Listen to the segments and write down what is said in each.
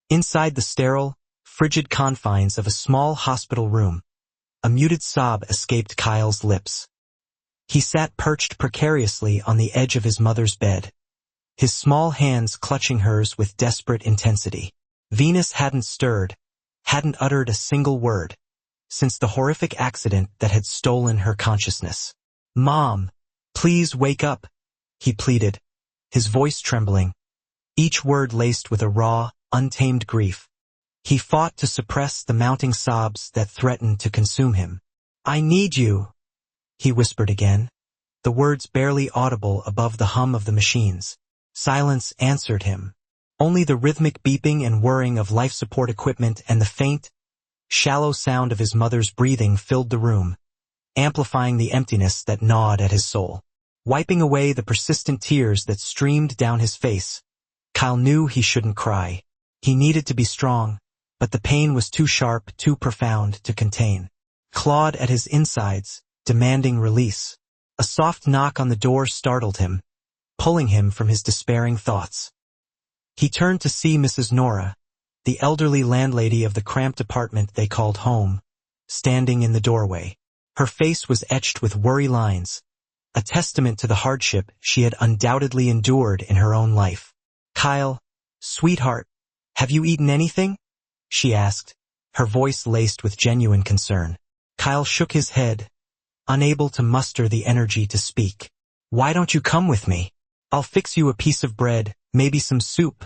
Inside the sterile, frigid confines of a small hospital room, a muted sob escaped Kyle's lips. He sat perched precariously on the edge of his mother's bed, his small hands clutching hers with desperate intensity. Venus hadn't stirred, hadn't uttered a single word, since the horrific accident that had stolen her consciousness. "Mom, please wake up," he pleaded, his voice trembling, each word laced with a raw, untamed grief. He fought to suppress the mounting sobs that threatened to consume him. "I need you," he whispered again, the words barely audible above the hum of the machines. Silence answered him. Only the rhythmic beeping and whirring of life support equipment and the faint, shallow sound of his mother's breathing filled the room, amplifying the emptiness that gnawed at his soul. Wiping away the persistent tears that streamed down his face, Kyle knew he shouldn't cry. He needed to be strong, but the pain was too sharp, too profound to contain. Clawed at his insides, demanding release. A soft knock on the door startled him, pulling him from his despairing thoughts. He turned to see Mrs. Nora, the elderly landlady of the cramped apartment they called home, standing in the doorway. Her face was etched with worry lines, a testament to the hardship she had undoubtedly endured in her own life. "Kyle, sweetheart, have you eaten anything?" she asked, her voice laced with genuine concern. Kyle shook his head, unable to muster the energy to speak. "Why don't you come with me? I'll fix you a piece of bread, maybe some soup,"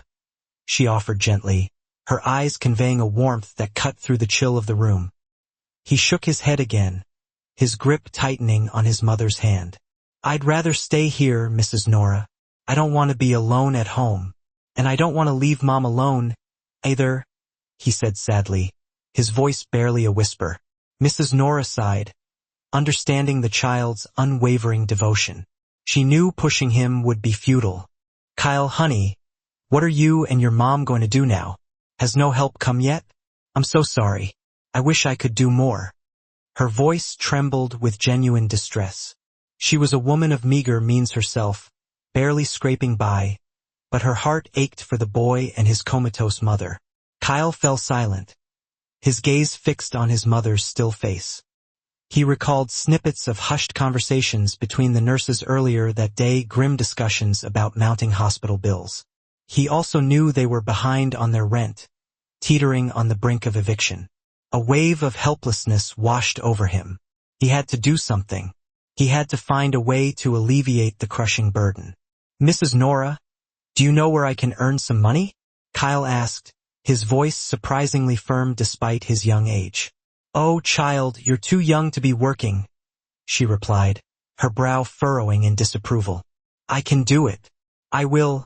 she offered gently, her eyes conveying a warmth that cut through the chill of the room. He shook his head again, his grip tightening on his mother's hand. "I'd rather stay here, Mrs. Nora. I don't want to be alone at home, and I don't want to leave Mom alone, either," he said sadly, his voice barely a whisper. Mrs. Nora sighed, understanding the child's unwavering devotion. She knew pushing him would be futile. "Kyle, honey, what are you and your mom going to do now? Has no help come yet? I'm so sorry. I wish I could do more." Her voice trembled with genuine distress. She was a woman of meager means herself, barely scraping by, but her heart ached for the boy and his comatose mother. Kyle fell silent, his gaze fixed on his mother's still face. He recalled snippets of hushed conversations between the nurses earlier that day, grim discussions about mounting hospital bills. He also knew they were behind on their rent, teetering on the brink of eviction. A wave of helplessness washed over him. He had to do something. He had to find a way to alleviate the crushing burden. "Mrs. Nora, do you know where I can earn some money?" Kyle asked, his voice surprisingly firm despite his young age. "Oh, child, you're too young to be working," she replied, her brow furrowing in disapproval. "I can do it. I will,"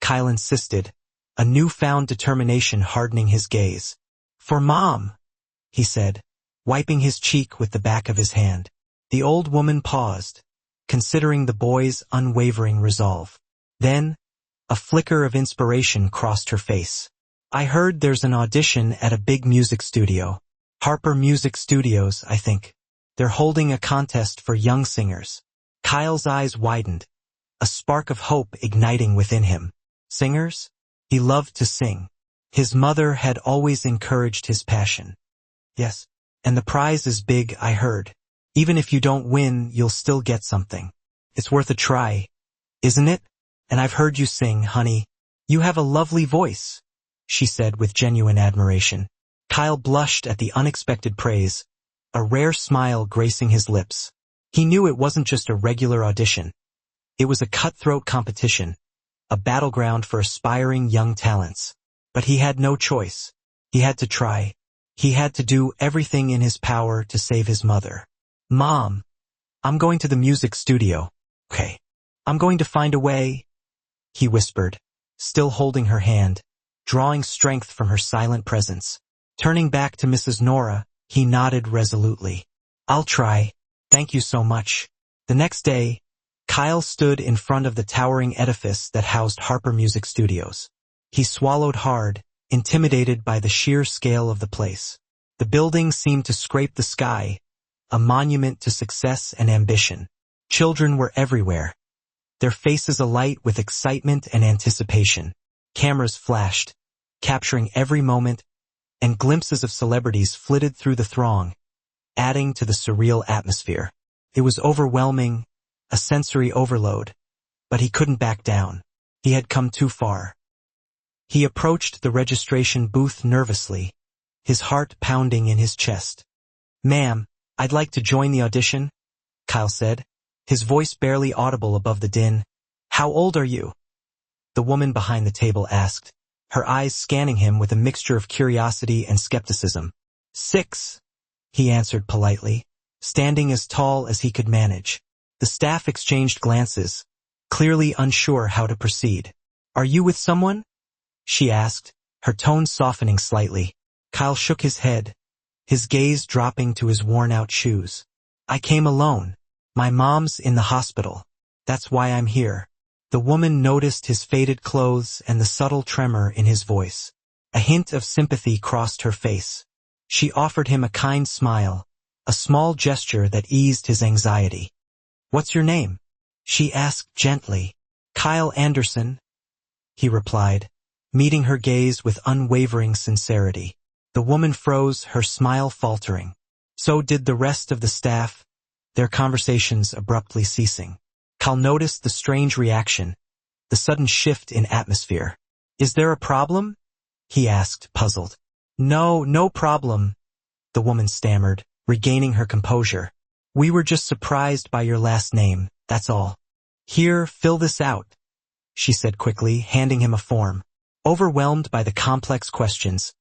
Kyle insisted, a newfound determination hardening his gaze. "For Mom," he said, wiping his cheek with the back of his hand. The old woman paused, considering the boy's unwavering resolve. Then, a flicker of inspiration crossed her face. "I heard there's an audition at a big music studio. Harper Music Studios, I think. They're holding a contest for young singers." Kyle's eyes widened, a spark of hope igniting within him. Singers? He loved to sing. His mother had always encouraged his passion. "Yes, and the prize is big, I heard. Even if you don't win, you'll still get something. It's worth a try, isn't it? And I've heard you sing, honey. You have a lovely voice," she said with genuine admiration. Kyle blushed at the unexpected praise, a rare smile gracing his lips. He knew it wasn't just a regular audition. It was a cutthroat competition, a battleground for aspiring young talents. But he had no choice. He had to try. He had to do everything in his power to save his mother. "Mom, I'm going to the music studio." "Okay. I'm going to find a way," he whispered, still holding her hand, drawing strength from her silent presence. Turning back to Mrs. Nora, he nodded resolutely. "I'll try. Thank you so much." The next day, Kyle stood in front of the towering edifice that housed Harper Music Studios. He swallowed hard, intimidated by the sheer scale of the place. The building seemed to scrape the sky, a monument to success and ambition. Children were everywhere, their faces alight with excitement and anticipation. Cameras flashed, capturing every moment, and glimpses of celebrities flitted through the throng, adding to the surreal atmosphere. It was overwhelming, a sensory overload, but he couldn't back down. He had come too far. He approached the registration booth nervously, his heart pounding in his chest. "Ma'am, I'd like to join the audition," Kyle said, his voice barely audible above the din. "How old are you?" The woman behind the table asked, her eyes scanning him with a mixture of curiosity and skepticism. "6," he answered politely, standing as tall as he could manage. The staff exchanged glances, clearly unsure how to proceed. "Are you with someone?" she asked, her tone softening slightly. Kyle shook his head, his gaze dropping to his worn-out shoes. "I came alone. My mom's in the hospital. That's why I'm here." The woman noticed his faded clothes and the subtle tremor in his voice. A hint of sympathy crossed her face. She offered him a kind smile, a small gesture that eased his anxiety. "What's your name?" she asked gently. "Kyle Anderson," he replied, meeting her gaze with unwavering sincerity. The woman froze, her smile faltering. So did the rest of the staff, their conversations abruptly ceasing. Kyle noticed the strange reaction, the sudden shift in atmosphere. "Is there a problem?" he asked, puzzled. No problem," the woman stammered, regaining her composure. "We were just surprised by your last name, that's all." "Here, fill this out," she said quickly, handing him a form. Overwhelmed by the complex questions,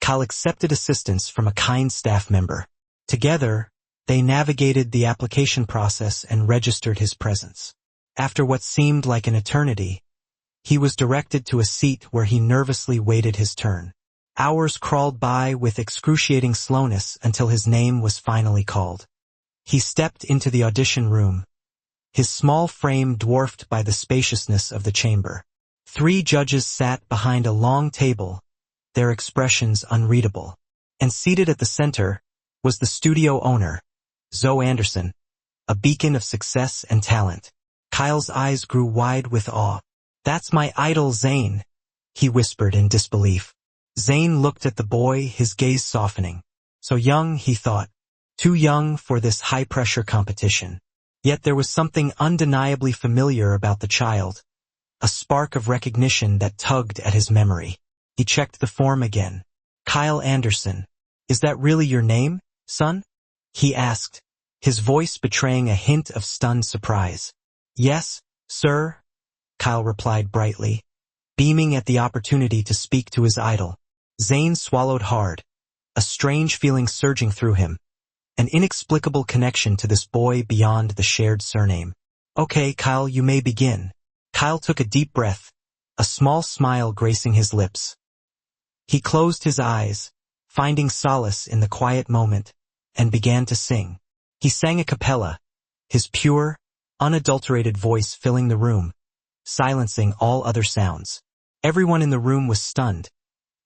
Kyle accepted assistance from a kind staff member. Together, they navigated the application process and registered his presence. After what seemed like an eternity, he was directed to a seat where he nervously waited his turn. Hours crawled by with excruciating slowness until his name was finally called. He stepped into the audition room, his small frame dwarfed by the spaciousness of the chamber. 3 judges sat behind a long table, their expressions unreadable. And seated at the center was the studio owner, Zoe Anderson, a beacon of success and talent. Kyle's eyes grew wide with awe. "That's my idol, Zane," he whispered in disbelief. Zane looked at the boy, his gaze softening. So young, he thought. Too young for this high-pressure competition. Yet there was something undeniably familiar about the child, a spark of recognition that tugged at his memory. He checked the form again. "Kyle Anderson. Is that really your name, son?" he asked, his voice betraying a hint of stunned surprise. "Yes, sir," Kyle replied brightly, beaming at the opportunity to speak to his idol. Zane swallowed hard, a strange feeling surging through him, an inexplicable connection to this boy beyond the shared surname. "Okay, Kyle, you may begin." Kyle took a deep breath, a small smile gracing his lips. He closed his eyes, finding solace in the quiet moment, and began to sing. He sang a cappella, his pure, unadulterated voice filling the room, silencing all other sounds. Everyone in the room was stunned,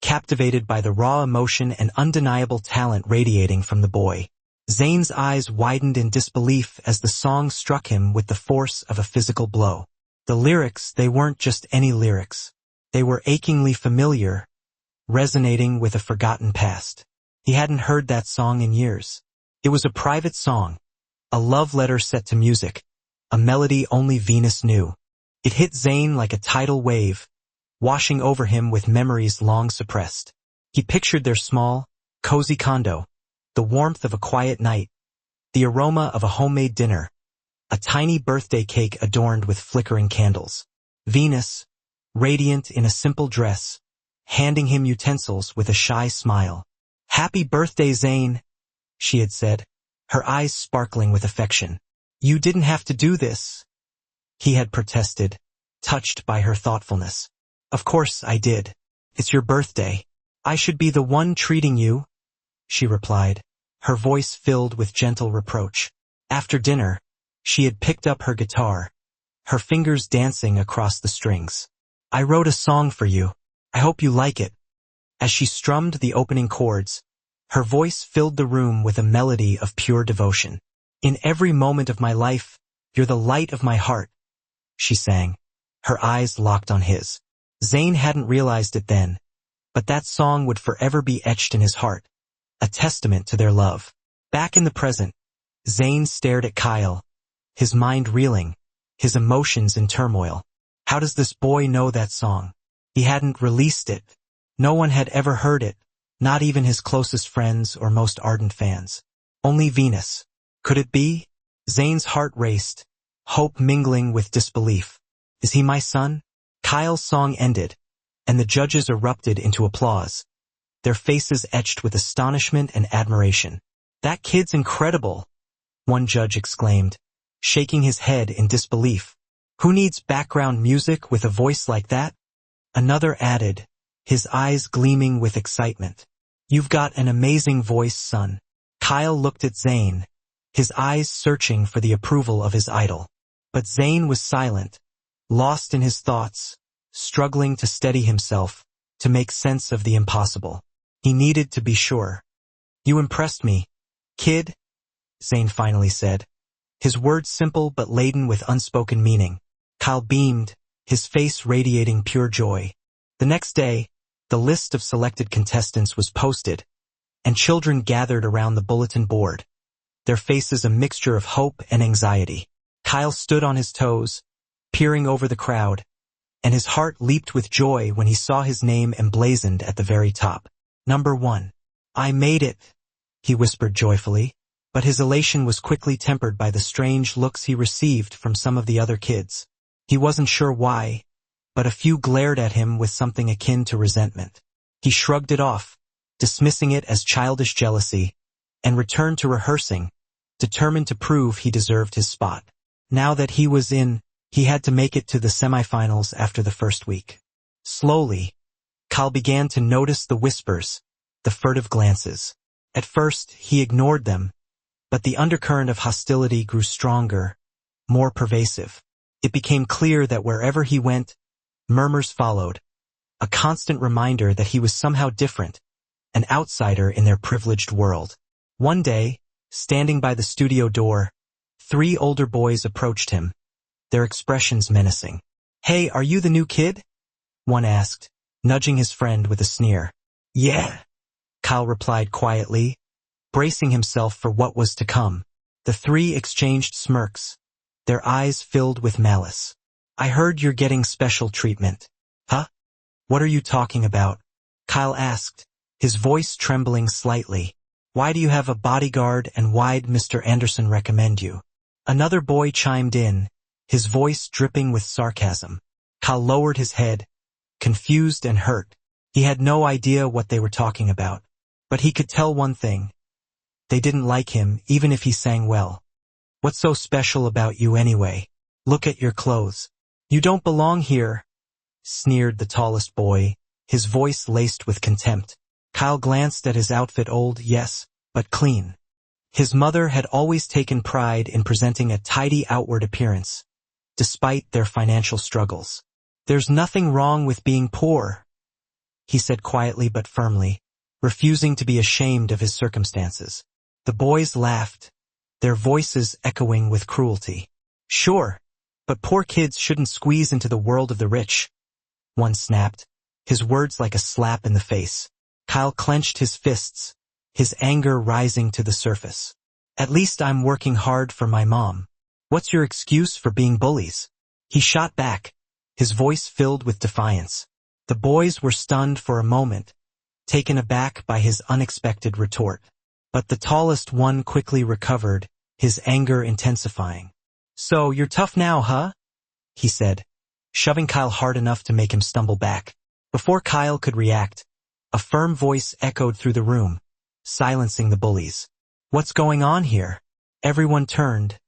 captivated by the raw emotion and undeniable talent radiating from the boy. Zane's eyes widened in disbelief as the song struck him with the force of a physical blow. The lyrics, they weren't just any lyrics. They were achingly familiar, resonating with a forgotten past. He hadn't heard that song in years. It was a private song, a love letter set to music, a melody only Venus knew. It hit Zane like a tidal wave, washing over him with memories long suppressed. He pictured their small, cozy condo, the warmth of a quiet night, the aroma of a homemade dinner, a tiny birthday cake adorned with flickering candles. Venus, radiant in a simple dress, handing him utensils with a shy smile. "Happy birthday, Zane," she had said, her eyes sparkling with affection. "You didn't have to do this," he had protested, touched by her thoughtfulness. "Of course I did. It's your birthday. I should be the one treating you," she replied, her voice filled with gentle reproach. After dinner, she had picked up her guitar, her fingers dancing across the strings. "I wrote a song for you. I hope you like it." As she strummed the opening chords, her voice filled the room with a melody of pure devotion. "In every moment of my life, you're the light of my heart," she sang, her eyes locked on his. Zane hadn't realized it then, but that song would forever be etched in his heart, a testament to their love. Back in the present, Zane stared at Kyle, his mind reeling, his emotions in turmoil. How does this boy know that song? He hadn't released it. No one had ever heard it, not even his closest friends or most ardent fans. Only Venus. Could it be? Zane's heart raced, hope mingling with disbelief. Is he my son? Kyle's song ended, and the judges erupted into applause, their faces etched with astonishment and admiration. That kid's incredible, one judge exclaimed, shaking his head in disbelief. Who needs background music with a voice like that? Another added, his eyes gleaming with excitement. You've got an amazing voice, son. Kyle looked at Zane, his eyes searching for the approval of his idol. But Zane was silent, lost in his thoughts, struggling to steady himself, to make sense of the impossible. He needed to be sure. You impressed me, kid, Zane finally said, his words simple but laden with unspoken meaning. Kyle beamed, his face radiating pure joy. The next day, the list of selected contestants was posted, and children gathered around the bulletin board, their faces a mixture of hope and anxiety. Kyle stood on his toes, peering over the crowd, and his heart leaped with joy when he saw his name emblazoned at the very top. Number 1. I made it, he whispered joyfully, but his elation was quickly tempered by the strange looks he received from some of the other kids. He wasn't sure why, but a few glared at him with something akin to resentment. He shrugged it off, dismissing it as childish jealousy, and returned to rehearsing, determined to prove he deserved his spot. Now that he was in, he had to make it to the semifinals after the first week. Slowly, Kyle began to notice the whispers, the furtive glances. At first, he ignored them, but the undercurrent of hostility grew stronger, more pervasive. It became clear that wherever he went, murmurs followed, a constant reminder that he was somehow different, an outsider in their privileged world. One day, standing by the studio door, 3 older boys approached him, their expressions menacing. Hey, are you the new kid? One asked, nudging his friend with a sneer. Yeah, Kyle replied quietly, bracing himself for what was to come. The 3 exchanged smirks, their eyes filled with malice. I heard you're getting special treatment. Huh? What are you talking about? Kyle asked, his voice trembling slightly. Why do you have a bodyguard and why'd Mr. Anderson recommend you? Another boy chimed in, his voice dripping with sarcasm. Kyle lowered his head, confused and hurt. He had no idea what they were talking about, but he could tell one thing. They didn't like him, even if he sang well. What's so special about you anyway? Look at your clothes. You don't belong here, sneered the tallest boy, his voice laced with contempt. Kyle glanced at his outfit, old, yes, but clean. His mother had always taken pride in presenting a tidy outward appearance, despite their financial struggles. There's nothing wrong with being poor, he said quietly but firmly, refusing to be ashamed of his circumstances. The boys laughed, their voices echoing with cruelty. Sure, but poor kids shouldn't squeeze into the world of the rich, one snapped, his words like a slap in the face. Kyle clenched his fists, his anger rising to the surface. At least I'm working hard for my mom. What's your excuse for being bullies? He shot back, his voice filled with defiance. The boys were stunned for a moment, taken aback by his unexpected retort. But the tallest one quickly recovered, his anger intensifying. So you're tough now, huh? He said, shoving Kyle hard enough to make him stumble back. Before Kyle could react, a firm voice echoed through the room, silencing the bullies. What's going on here? Everyone turned,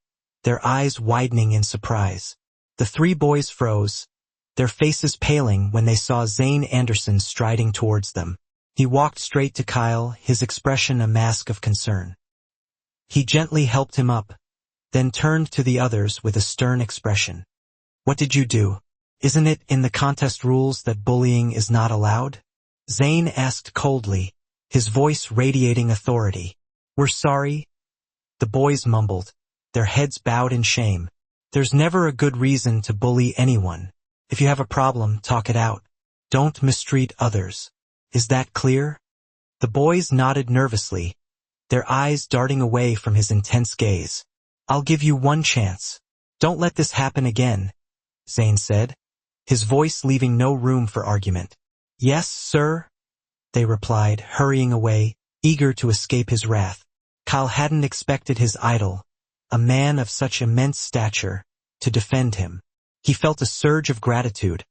their eyes widening in surprise. The 3 boys froze, their faces paling when they saw Zane Anderson striding towards them. He walked straight to Kyle, his expression a mask of concern. He gently helped him up, then turned to the others with a stern expression. What did you do? Isn't it in the contest rules that bullying is not allowed? Zane asked coldly, his voice radiating authority. We're sorry, the boys mumbled, their heads bowed in shame. There's never a good reason to bully anyone. If you have a problem, talk it out. Don't mistreat others. Is that clear? The boys nodded nervously, their eyes darting away from his intense gaze. I'll give you one chance. Don't let this happen again, Zane said, his voice leaving no room for argument. Yes, sir, they replied, hurrying away, eager to escape his wrath. Kyle hadn't expected his idol, a man of such immense stature, to defend him. He felt a surge of gratitude,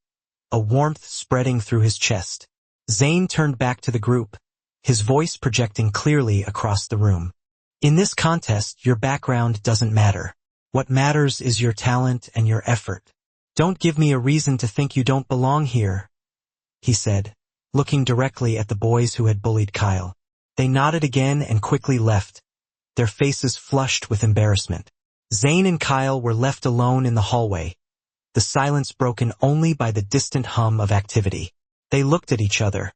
a warmth spreading through his chest. Zane turned back to the group, his voice projecting clearly across the room. In this contest, your background doesn't matter. What matters is your talent and your effort. Don't give me a reason to think you don't belong here, he said, looking directly at the boys who had bullied Kyle. They nodded again and quickly left, their faces flushed with embarrassment. Zane and Kyle were left alone in the hallway, the silence broken only by the distant hum of activity. They looked at each other,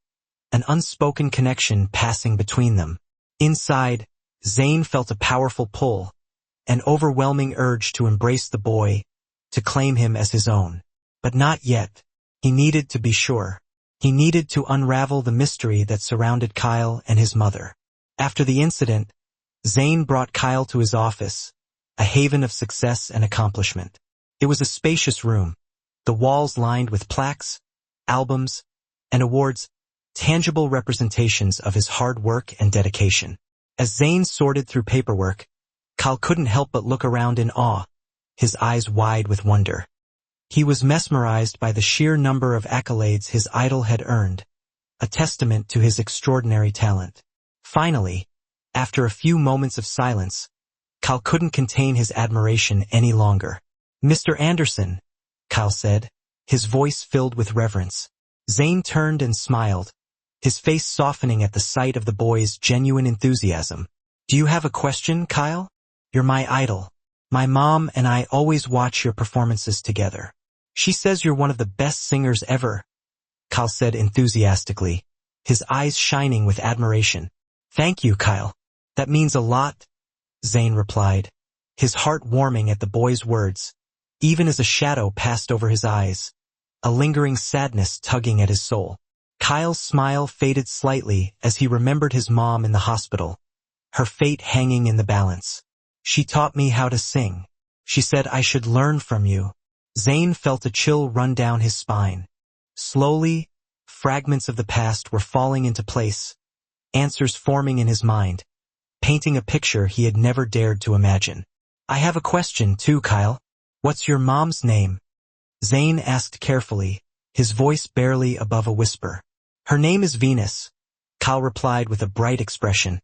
an unspoken connection passing between them. Inside, Zane felt a powerful pull, an overwhelming urge to embrace the boy, to claim him as his own. But not yet. He needed to be sure. He needed to unravel the mystery that surrounded Kyle and his mother. After the incident, Zane brought Kyle to his office, a haven of success and accomplishment. It was a spacious room, the walls lined with plaques, albums, and awards, tangible representations of his hard work and dedication. As Zane sorted through paperwork, Kyle couldn't help but look around in awe, his eyes wide with wonder. He was mesmerized by the sheer number of accolades his idol had earned, a testament to his extraordinary talent. Finally, after a few moments of silence, Kyle couldn't contain his admiration any longer. Mr. Anderson, Kyle said, his voice filled with reverence. Zane turned and smiled, his face softening at the sight of the boy's genuine enthusiasm. Do you have a question, Kyle? You're my idol. My mom and I always watch your performances together. She says you're one of the best singers ever, Kyle said enthusiastically, his eyes shining with admiration. Thank you, Kyle. That means a lot, Zane replied, his heart warming at the boy's words, even as a shadow passed over his eyes, a lingering sadness tugging at his soul. Kyle's smile faded slightly as he remembered his mom in the hospital, her fate hanging in the balance. She taught me how to sing. She said I should learn from you. Zane felt a chill run down his spine. Slowly, fragments of the past were falling into place, answers forming in his mind, painting a picture he had never dared to imagine. I have a question too, Kyle. What's your mom's name? Zane asked carefully, his voice barely above a whisper. Her name is Venus, Kyle replied with a bright expression,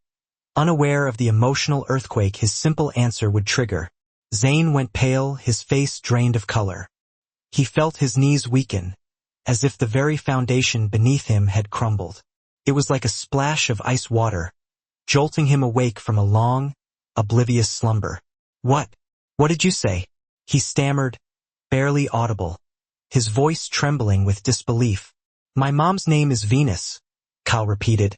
unaware of the emotional earthquake his simple answer would trigger. Zane went pale, his face drained of color. He felt his knees weaken, as if the very foundation beneath him had crumbled. It was like a splash of ice water, jolting him awake from a long, oblivious slumber. What did you say? He stammered, barely audible, his voice trembling with disbelief. My mom's name is Venus, Kyle repeated,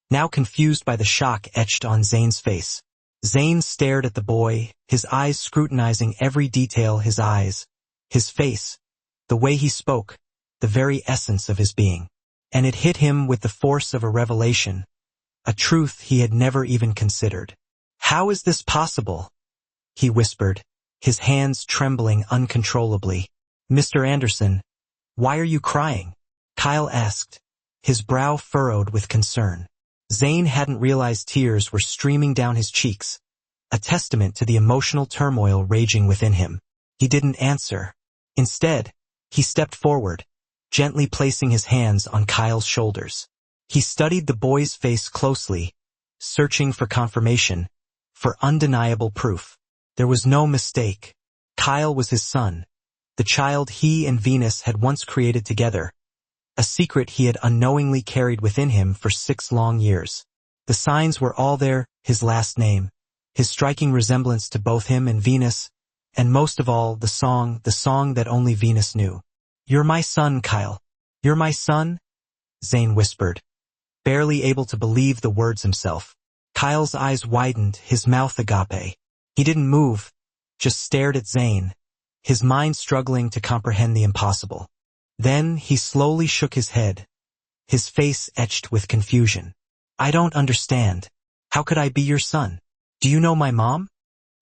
now confused by the shock etched on Zane's face. Zane stared at the boy, his eyes scrutinizing every detail, his eyes, his face, the way he spoke, the very essence of his being. And it hit him with the force of a revelation, a truth he had never even considered. How is this possible? He whispered, his hands trembling uncontrollably. Mr. Anderson, why are you crying? Kyle asked, his brow furrowed with concern. Zane hadn't realized tears were streaming down his cheeks, a testament to the emotional turmoil raging within him. He didn't answer. Instead, he stepped forward, gently placing his hands on Kyle's shoulders. He studied the boy's face closely, searching for confirmation, for undeniable proof. There was no mistake. Kyle was his son, the child he and Venus had once created together, a secret he had unknowingly carried within him for 6 long years. The signs were all there, his last name, his striking resemblance to both him and Venus, and most of all, the song that only Venus knew. You're my son, Kyle. You're my son? Zane whispered, barely able to believe the words himself. Kyle's eyes widened, his mouth agape. He didn't move, just stared at Zane, his mind struggling to comprehend the impossible. Then he slowly shook his head, his face etched with confusion. I don't understand. How could I be your son? Do you know my mom?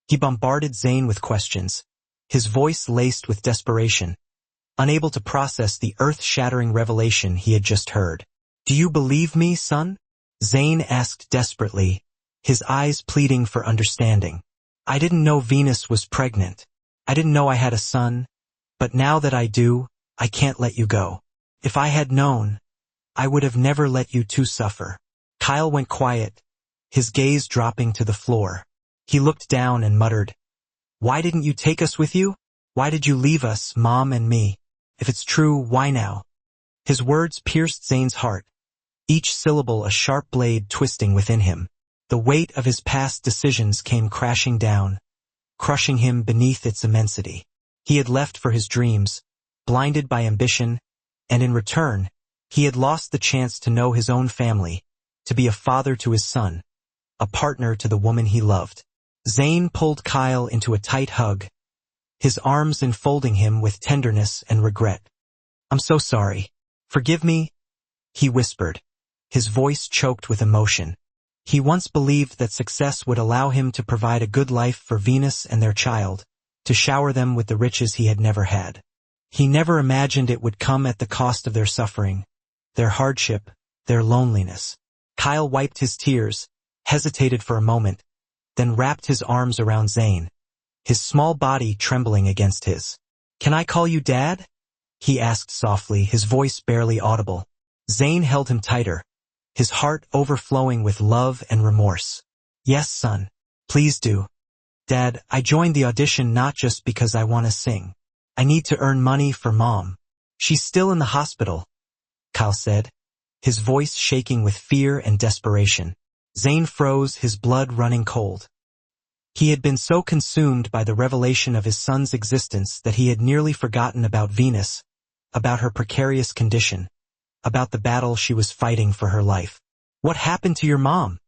He bombarded Zane with questions, his voice laced with desperation, unable to process the earth-shattering revelation he had just heard. Do you believe me, son? Zane asked desperately, his eyes pleading for understanding. I didn't know Venus was pregnant. I didn't know I had a son, but now that I do, I can't let you go. If I had known, I would have never let you two suffer. Kyle went quiet, his gaze dropping to the floor. He looked down and muttered, Why didn't you take us with you? Why did you leave us, Mom and me? If it's true, why now? His words pierced Zane's heart, each syllable a sharp blade twisting within him. The weight of his past decisions came crashing down, crushing him beneath its immensity. He had left for his dreams, blinded by ambition, and in return, he had lost the chance to know his own family, to be a father to his son, a partner to the woman he loved. Zane pulled Kyle into a tight hug, his arms enfolding him with tenderness and regret. I'm so sorry. Forgive me, he whispered, his voice choked with emotion. He once believed that success would allow him to provide a good life for Venus and their child, to shower them with the riches he had never had. He never imagined it would come at the cost of their suffering, their hardship, their loneliness. Kyle wiped his tears, hesitated for a moment, then wrapped his arms around Zane, his small body trembling against his. Can I call you Dad? He asked softly, his voice barely audible. Zane held him tighter, his heart overflowing with love and remorse. Yes, son. Please do. Dad, I joined the audition not just because I want to sing. I need to earn money for Mom. She's still in the hospital, Kyle said, his voice shaking with fear and desperation. Zane froze, his blood running cold. He had been so consumed by the revelation of his son's existence that he had nearly forgotten about Venus, about her precarious condition, about the battle she was fighting for her life. What happened to your mom?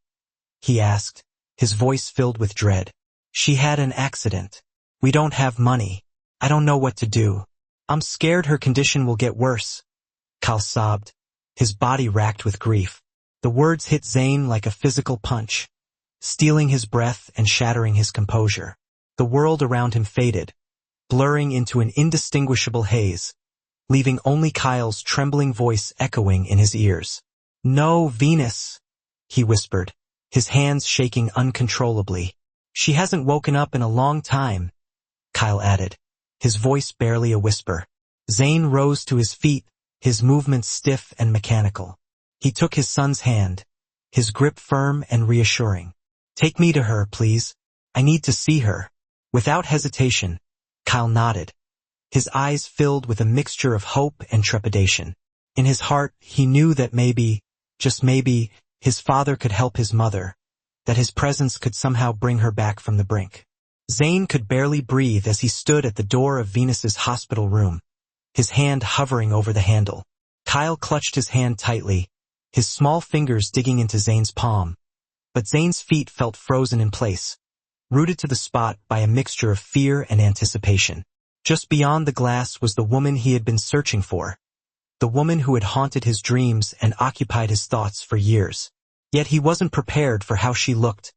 He asked, his voice filled with dread. She had an accident. We don't have money. I don't know what to do. I'm scared her condition will get worse. Kyle sobbed, his body racked with grief. The words hit Zane like a physical punch, stealing his breath and shattering his composure. The world around him faded, blurring into an indistinguishable haze, leaving only Kyle's trembling voice echoing in his ears. No, Venus, he whispered, his hands shaking uncontrollably. She hasn't woken up in a long time, Kyle added, his voice barely a whisper. Zane rose to his feet, his movements stiff and mechanical. He took his son's hand, his grip firm and reassuring. Take me to her, please. I need to see her. Without hesitation, Kyle nodded, his eyes filled with a mixture of hope and trepidation. In his heart, he knew that maybe, just maybe, his father could help his mother, that his presence could somehow bring her back from the brink. Zane could barely breathe as he stood at the door of Venus's hospital room, his hand hovering over the handle. Kyle clutched his hand tightly, his small fingers digging into Zane's palm. But Zane's feet felt frozen in place, rooted to the spot by a mixture of fear and anticipation. Just beyond the glass was the woman he had been searching for, the woman who had haunted his dreams and occupied his thoughts for years. Yet he wasn't prepared for how she looked,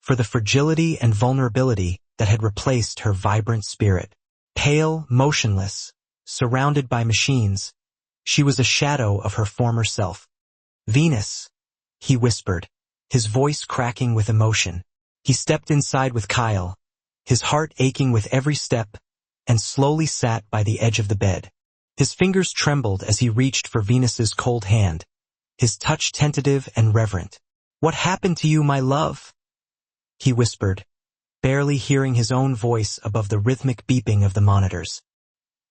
for the fragility and vulnerability that had replaced her vibrant spirit. Pale, motionless, surrounded by machines, she was a shadow of her former self. Venus, he whispered, his voice cracking with emotion. He stepped inside with Kyle, his heart aching with every step, and slowly sat by the edge of the bed. His fingers trembled as he reached for Venus's cold hand, his touch tentative and reverent. What happened to you, my love? He whispered, barely hearing his own voice above the rhythmic beeping of the monitors.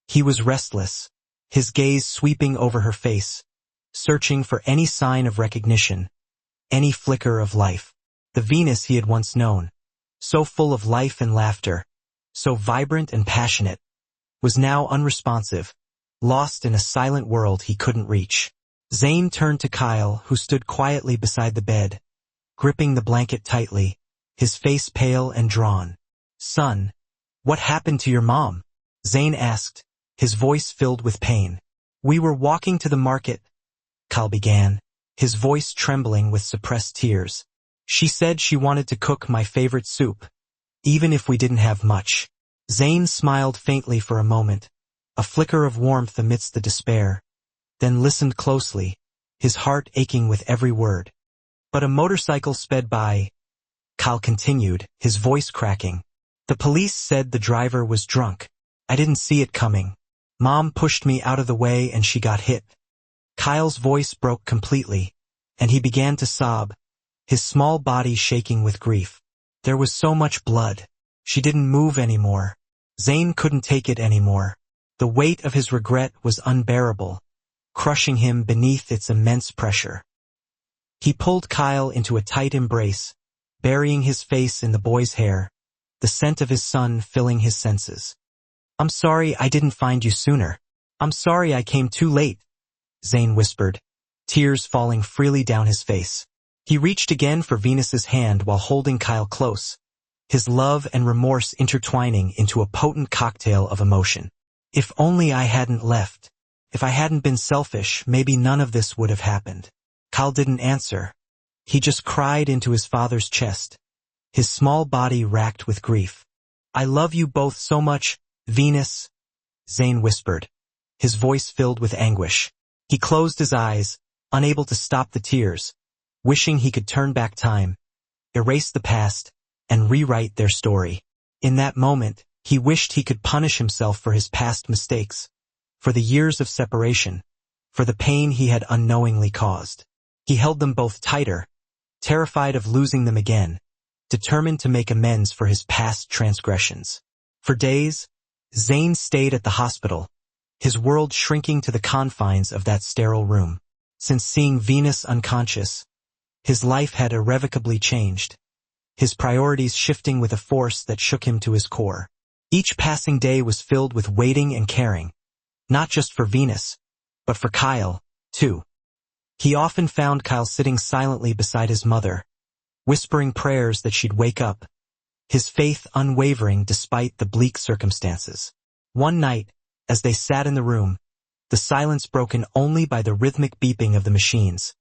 He was restless, his gaze sweeping over her face, searching for any sign of recognition, any flicker of life. The Venus he had once known, so full of life and laughter, so vibrant and passionate, was now unresponsive, lost in a silent world he couldn't reach. Zane turned to Kyle, who stood quietly beside the bed, gripping the blanket tightly, his face pale and drawn. Son, what happened to your mom? Zane asked, his voice filled with pain. We were walking to the market, Kyle began, his voice trembling with suppressed tears. She said she wanted to cook my favorite soup, even if we didn't have much. Zane smiled faintly for a moment, a flicker of warmth amidst the despair, then listened closely, his heart aching with every word. But a motorcycle sped by. Kyle continued, his voice cracking. The police said the driver was drunk. I didn't see it coming. Mom pushed me out of the way and she got hit. Kyle's voice broke completely, and he began to sob, his small body shaking with grief. There was so much blood. She didn't move anymore. Zane couldn't take it anymore. The weight of his regret was unbearable, crushing him beneath its immense pressure. He pulled Kyle into a tight embrace, burying his face in the boy's hair, the scent of his son filling his senses. I'm sorry I didn't find you sooner. I'm sorry I came too late, Zane whispered, tears falling freely down his face. He reached again for Venus's hand while holding Kyle close, his love and remorse intertwining into a potent cocktail of emotion. If only I hadn't left. If I hadn't been selfish, maybe none of this would have happened. Kyle didn't answer. He just cried into his father's chest, his small body racked with grief. I love you both so much, Venus, Zane whispered, his voice filled with anguish. He closed his eyes, unable to stop the tears, wishing he could turn back time, erase the past, and rewrite their story. In that moment, he wished he could punish himself for his past mistakes, for the years of separation, for the pain he had unknowingly caused. He held them both tighter, terrified of losing them again, determined to make amends for his past transgressions. For days, Zane stayed at the hospital, his world shrinking to the confines of that sterile room. Since seeing Venus unconscious, his life had irrevocably changed, his priorities shifting with a force that shook him to his core. Each passing day was filled with waiting and caring, not just for Venus, but for Kyle, too. He often found Kyle sitting silently beside his mother, whispering prayers that she'd wake up, his faith unwavering despite the bleak circumstances. One night, as they sat in the room, the silence broken only by the rhythmic beeping of the machines,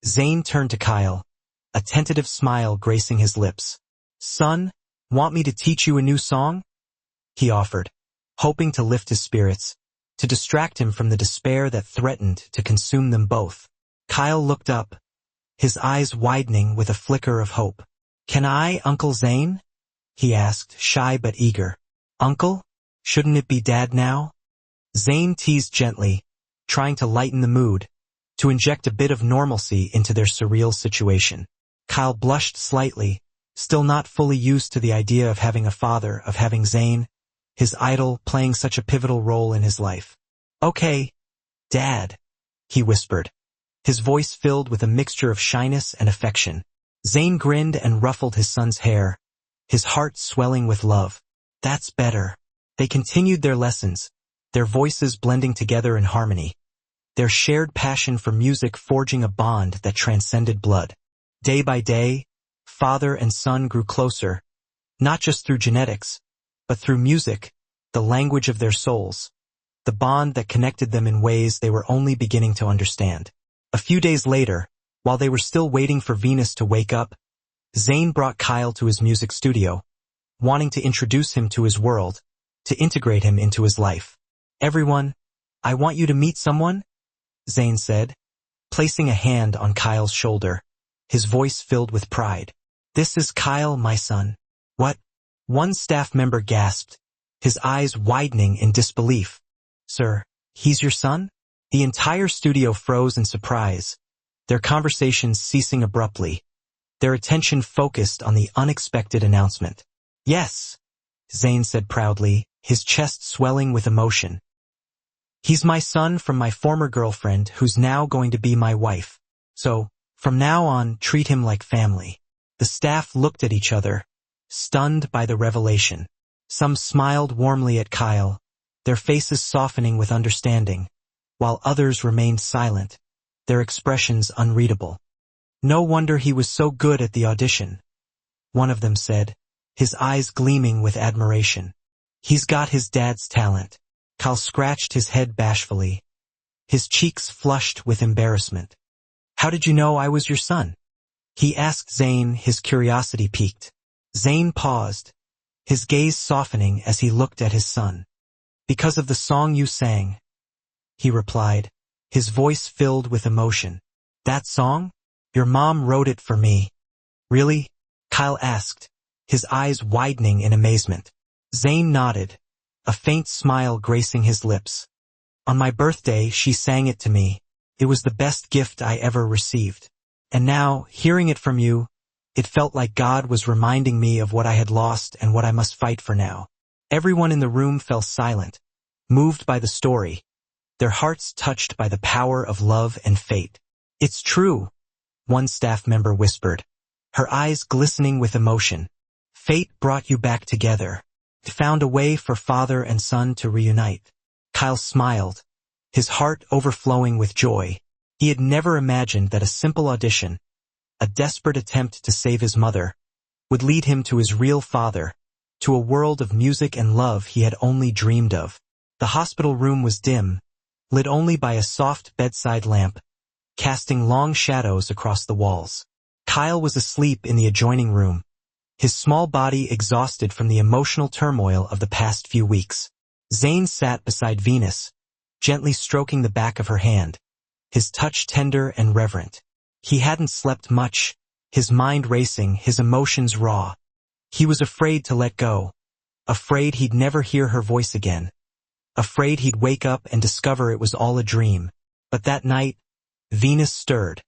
Zane turned to Kyle, a tentative smile gracing his lips. Son, want me to teach you a new song? He offered, hoping to lift his spirits, to distract him from the despair that threatened to consume them both. Kyle looked up, his eyes widening with a flicker of hope. Can I, Uncle Zane? He asked, shy but eager. Uncle? Shouldn't it be Dad now? Zane teased gently, trying to lighten the mood, to inject a bit of normalcy into their surreal situation. Kyle blushed slightly, still not fully used to the idea of having a father, of having Zane, his idol, playing such a pivotal role in his life. Okay, Dad, he whispered, his voice filled with a mixture of shyness and affection. Zane grinned and ruffled his son's hair, his heart swelling with love. That's better. They continued their lessons, their voices blending together in harmony, their shared passion for music forging a bond that transcended blood. Day by day, father and son grew closer, not just through genetics, but through music, the language of their souls, the bond that connected them in ways they were only beginning to understand. A few days later, while they were still waiting for Venus to wake up, Zane brought Kyle to his music studio, wanting to introduce him to his world, to integrate him into his life. Everyone, I want you to meet someone, Zane said, placing a hand on Kyle's shoulder, his voice filled with pride. This is Kyle, my son. What? One staff member gasped, his eyes widening in disbelief. Sir, he's your son? The entire studio froze in surprise, their conversations ceasing abruptly, their attention focused on the unexpected announcement. Yes, Zane said proudly, his chest swelling with emotion. He's my son from my former girlfriend who's now going to be my wife. So, from now on, treat him like family. The staff looked at each other, stunned by the revelation. Some smiled warmly at Kyle, their faces softening with understanding, while others remained silent, their expressions unreadable. No wonder he was so good at the audition, one of them said, his eyes gleaming with admiration. He's got his dad's talent. Kyle scratched his head bashfully. his cheeks flushed with embarrassment. "How did you know I was your son?" he asked Zane, his curiosity piqued. Zane paused, his gaze softening as he looked at his son. "Because of the song you sang," he replied, his voice filled with emotion. "That song? Your mom wrote it for me." "Really?" Kyle asked, his eyes widening in amazement. Zane nodded, a faint smile gracing his lips. "On my birthday, she sang it to me. It was the best gift I ever received. And now, hearing it from you, it felt like God was reminding me of what I had lost and what I must fight for now." Everyone in the room fell silent, moved by the story, their hearts touched by the power of love and fate. "It's true," one staff member whispered, her eyes glistening with emotion. "Fate brought you back together. It found a way for father and son to reunite." Kyle smiled, his heart overflowing with joy. He had never imagined that a simple audition, a desperate attempt to save his mother, would lead him to his real father, to a world of music and love he had only dreamed of. The hospital room was dim, lit only by a soft bedside lamp, casting long shadows across the walls. Kyle was asleep in the adjoining room, his small body exhausted from the emotional turmoil of the past few weeks. Zane sat beside Venus, gently stroking the back of her hand, his touch tender and reverent. He hadn't slept much, his mind racing, his emotions raw. He was afraid to let go, afraid he'd never hear her voice again, afraid he'd wake up and discover it was all a dream. But that night, Venus stirred,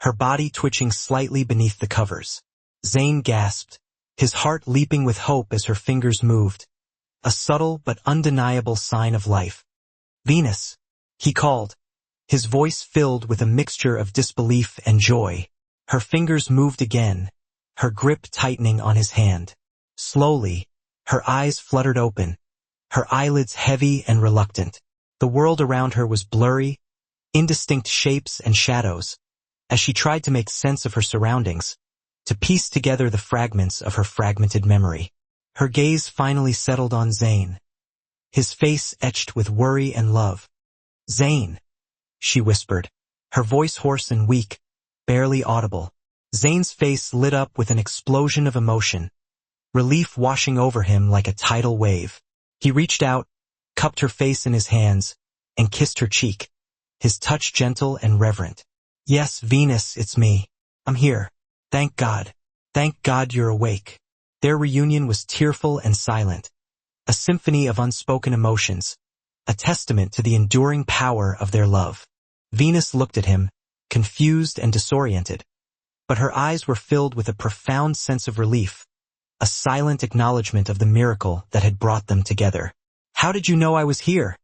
her body twitching slightly beneath the covers. Zane gasped, his heart leaping with hope as her fingers moved, a subtle but undeniable sign of life. "Venus," he called, his voice filled with a mixture of disbelief and joy. Her fingers moved again, her grip tightening on his hand. Slowly, her eyes fluttered open, her eyelids heavy and reluctant. The world around her was blurry, indistinct shapes and shadows, as she tried to make sense of her surroundings, to piece together the fragments of her fragmented memory. Her gaze finally settled on Zane, his face etched with worry and love. "Zane," she whispered, her voice hoarse and weak, barely audible. Zane's face lit up with an explosion of emotion, relief washing over him like a tidal wave. He reached out, cupped her face in his hands, and kissed her cheek, his touch gentle and reverent. "Yes, Venus, it's me. I'm here. Thank God. Thank God you're awake." Their reunion was tearful and silent, a symphony of unspoken emotions, a testament to the enduring power of their love. Venus looked at him, confused and disoriented, but her eyes were filled with a profound sense of relief, a silent acknowledgement of the miracle that had brought them together. "How did you know I was here?"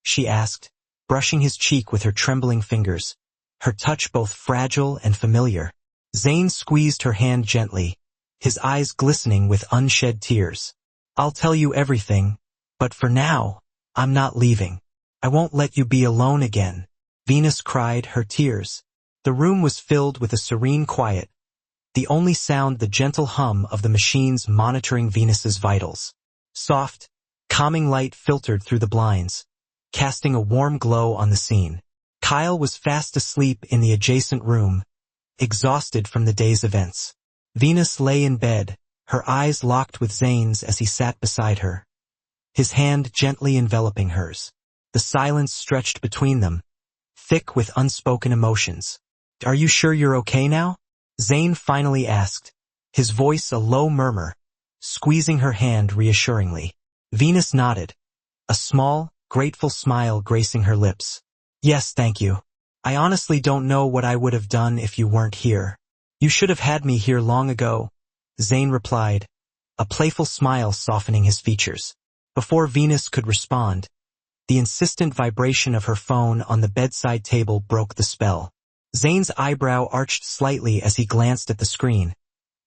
she asked, brushing his cheek with her trembling fingers, her touch both fragile and familiar. Zane squeezed her hand gently, his eyes glistening with unshed tears. "I'll tell you everything, but for now, I'm not leaving. I won't let you be alone again," Venus cried, her tears. The room was filled with a serene quiet, the only sound the gentle hum of the machines monitoring Venus's vitals. Soft, calming light filtered through the blinds, casting a warm glow on the scene. Kyle was fast asleep in the adjacent room, exhausted from the day's events. Venus lay in bed, her eyes locked with Zane's as he sat beside her, his hand gently enveloping hers. The silence stretched between them, thick with unspoken emotions. "Are you sure you're okay now?" Zane finally asked, his voice a low murmur, squeezing her hand reassuringly. Venus nodded, a small, grateful smile gracing her lips. "Yes, thank you. I honestly don't know what I would have done if you weren't here." "You should have had me here long ago," Zane replied, a playful smile softening his features. Before Venus could respond, the insistent vibration of her phone on the bedside table broke the spell. Zane's eyebrow arched slightly as he glanced at the screen,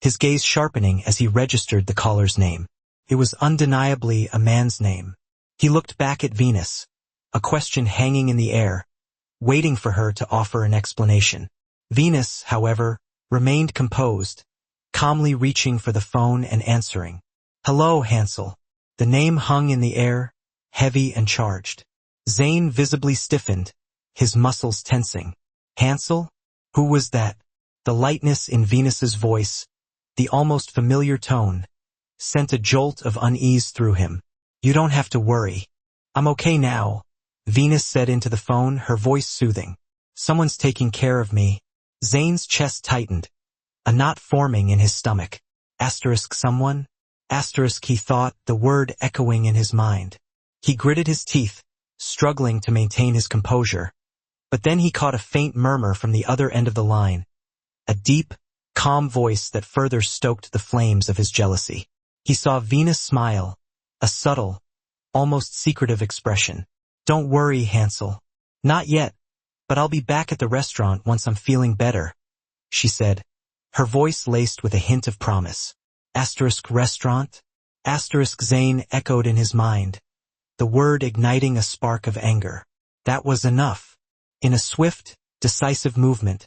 his gaze sharpening as he registered the caller's name. It was undeniably a man's name. He looked back at Venus, a question hanging in the air, waiting for her to offer an explanation. Venus, however, remained composed, calmly reaching for the phone and answering. "Hello, Hansel." The name hung in the air, heavy and charged. Zane visibly stiffened, his muscles tensing. Hansel? Who was that? The lightness in Venus's voice, the almost familiar tone, sent a jolt of unease through him. You don't have to worry. I'm okay now, Venus said into the phone, her voice soothing. Someone's taking care of me. Zane's chest tightened, a knot forming in his stomach. Someone? He thought, the word echoing in his mind. He gritted his teeth, struggling to maintain his composure. But then he caught a faint murmur from the other end of the line, a deep, calm voice that further stoked the flames of his jealousy. He saw Venus smile, a subtle, almost secretive expression. Don't worry, Hansel. Not yet, but I'll be back at the restaurant once I'm feeling better, she said, her voice laced with a hint of promise. Restaurant? Zane echoed in his mind, the word igniting a spark of anger. That was enough. In a swift, decisive movement,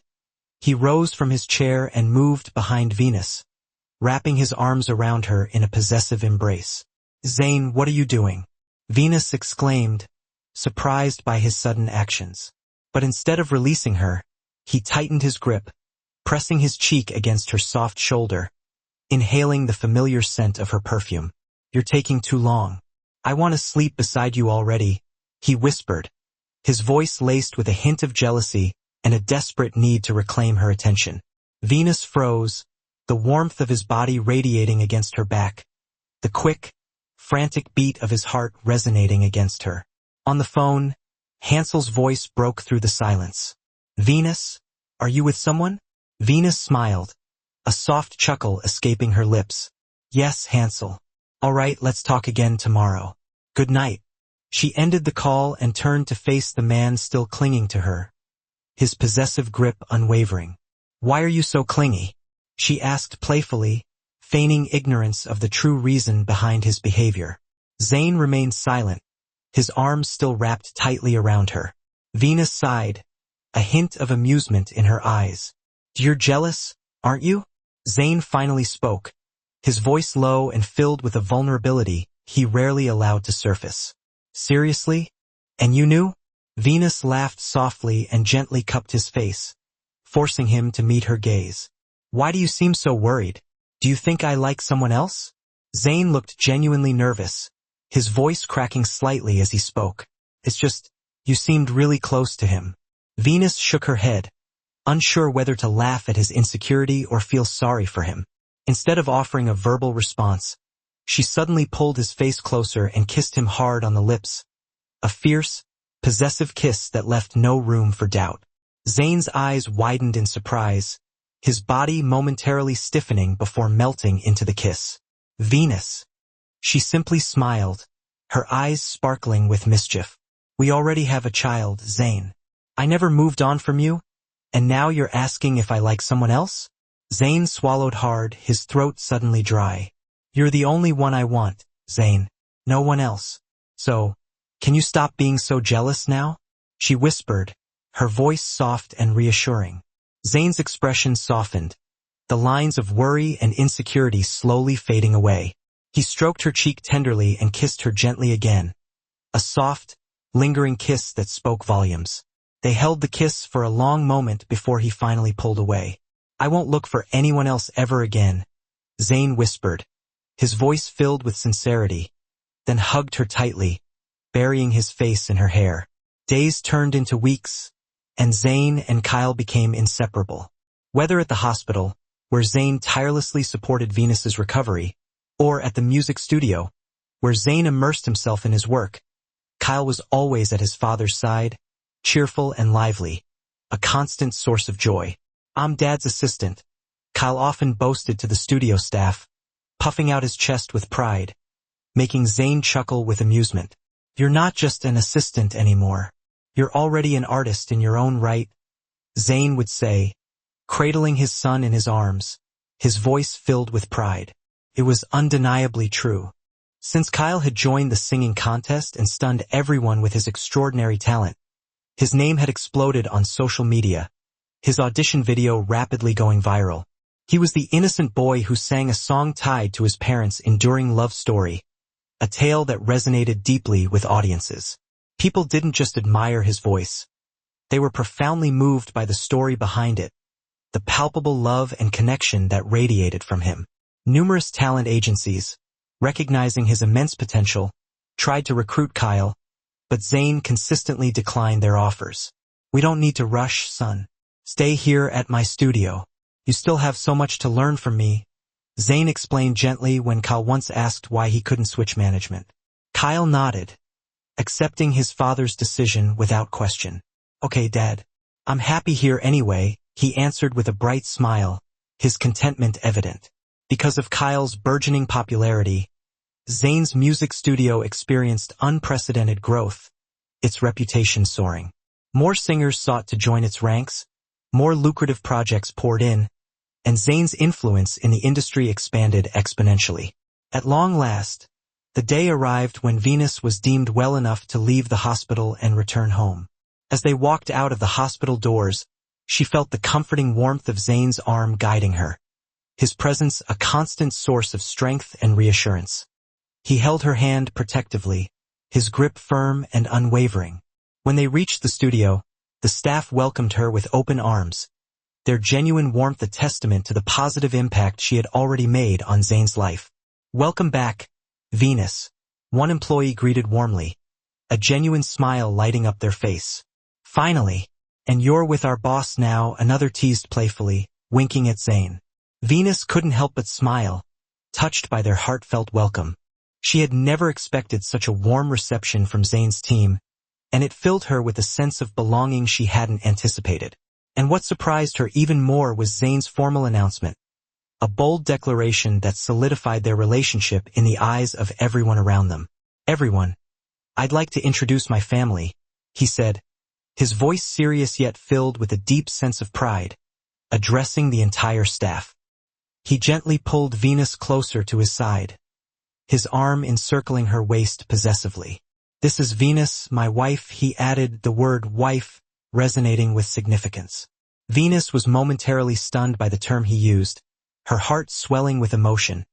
he rose from his chair and moved behind Venus, wrapping his arms around her in a possessive embrace. Zane, what are you doing? Venus exclaimed, surprised by his sudden actions. But instead of releasing her, he tightened his grip, pressing his cheek against her soft shoulder, inhaling the familiar scent of her perfume. You're taking too long. I want to sleep beside you already, he whispered, his voice laced with a hint of jealousy and a desperate need to reclaim her attention. Venus froze, the warmth of his body radiating against her back, the quick, frantic beat of his heart resonating against her. On the phone, Hansel's voice broke through the silence. Venus, are you with someone? Venus smiled, a soft chuckle escaping her lips. Yes, Hansel. All right, let's talk again tomorrow. Good night. She ended the call and turned to face the man still clinging to her, his possessive grip unwavering. Why are you so clingy? She asked playfully, feigning ignorance of the true reason behind his behavior. Zane remained silent, his arms still wrapped tightly around her. Venus sighed, a hint of amusement in her eyes. You're jealous, aren't you? Zane finally spoke, his voice low and filled with a vulnerability he rarely allowed to surface. Seriously? And you knew? Venus laughed softly and gently cupped his face, forcing him to meet her gaze. Why do you seem so worried? Do you think I like someone else? Zane looked genuinely nervous, his voice cracking slightly as he spoke. It's just, you seemed really close to him. Venus shook her head, unsure whether to laugh at his insecurity or feel sorry for him. Instead of offering a verbal response, she suddenly pulled his face closer and kissed him hard on the lips, a fierce, possessive kiss that left no room for doubt. Zane's eyes widened in surprise, his body momentarily stiffening before melting into the kiss. Venus. She simply smiled, her eyes sparkling with mischief. We already have a child, Zane. I never moved on from you, and now you're asking if I like someone else? Zane swallowed hard, his throat suddenly dry. You're the only one I want, Zane. No one else. So, can you stop being so jealous now? She whispered, her voice soft and reassuring. Zane's expression softened, the lines of worry and insecurity slowly fading away. He stroked her cheek tenderly and kissed her gently again, a soft, lingering kiss that spoke volumes. They held the kiss for a long moment before he finally pulled away. I won't look for anyone else ever again, Zane whispered, his voice filled with sincerity, then hugged her tightly, burying his face in her hair. Days turned into weeks, and Zane and Kyle became inseparable. Whether at the hospital, where Zane tirelessly supported Venus's recovery, or at the music studio, where Zane immersed himself in his work, Kyle was always at his father's side, cheerful and lively, a constant source of joy. I'm Dad's assistant, Kyle often boasted to the studio staff, puffing out his chest with pride, making Zane chuckle with amusement. You're not just an assistant anymore. You're already an artist in your own right, Zane would say, cradling his son in his arms, his voice filled with pride. It was undeniably true. Since Kyle had joined the singing contest and stunned everyone with his extraordinary talent, his name had exploded on social media, his audition video rapidly going viral. He was the innocent boy who sang a song tied to his parents' enduring love story, a tale that resonated deeply with audiences. People didn't just admire his voice. They were profoundly moved by the story behind it, the palpable love and connection that radiated from him. Numerous talent agencies, recognizing his immense potential, tried to recruit Kyle, but Zane consistently declined their offers. "We don't need to rush, son. Stay here at my studio. You still have so much to learn from me," Zane explained gently when Kyle once asked why he couldn't switch management. Kyle nodded, accepting his father's decision without question. "Okay, Dad. I'm happy here anyway," he answered with a bright smile, his contentment evident. Because of Kyle's burgeoning popularity, Zane's music studio experienced unprecedented growth, its reputation soaring. More singers sought to join its ranks, more lucrative projects poured in, and Zane's influence in the industry expanded exponentially. At long last, the day arrived when Venus was deemed well enough to leave the hospital and return home. As they walked out of the hospital doors, she felt the comforting warmth of Zane's arm guiding her, his presence a constant source of strength and reassurance. He held her hand protectively, his grip firm and unwavering. When they reached the studio, the staff welcomed her with open arms, their genuine warmth a testament to the positive impact she had already made on Zane's life. "Welcome back, Venus," one employee greeted warmly, a genuine smile lighting up their face. "Finally, and you're with our boss now," another teased playfully, winking at Zane. Venus couldn't help but smile, touched by their heartfelt welcome. She had never expected such a warm reception from Zane's team, and it filled her with a sense of belonging she hadn't anticipated. And what surprised her even more was Zane's formal announcement, a bold declaration that solidified their relationship in the eyes of everyone around them. "Everyone, I'd like to introduce my family," he said, his voice serious yet filled with a deep sense of pride, addressing the entire staff. He gently pulled Venus closer to his side, his arm encircling her waist possessively. "This is Venus, my wife," he added, the word wife resonating with significance. Venus was momentarily stunned by the term he used, her heart swelling with emotion.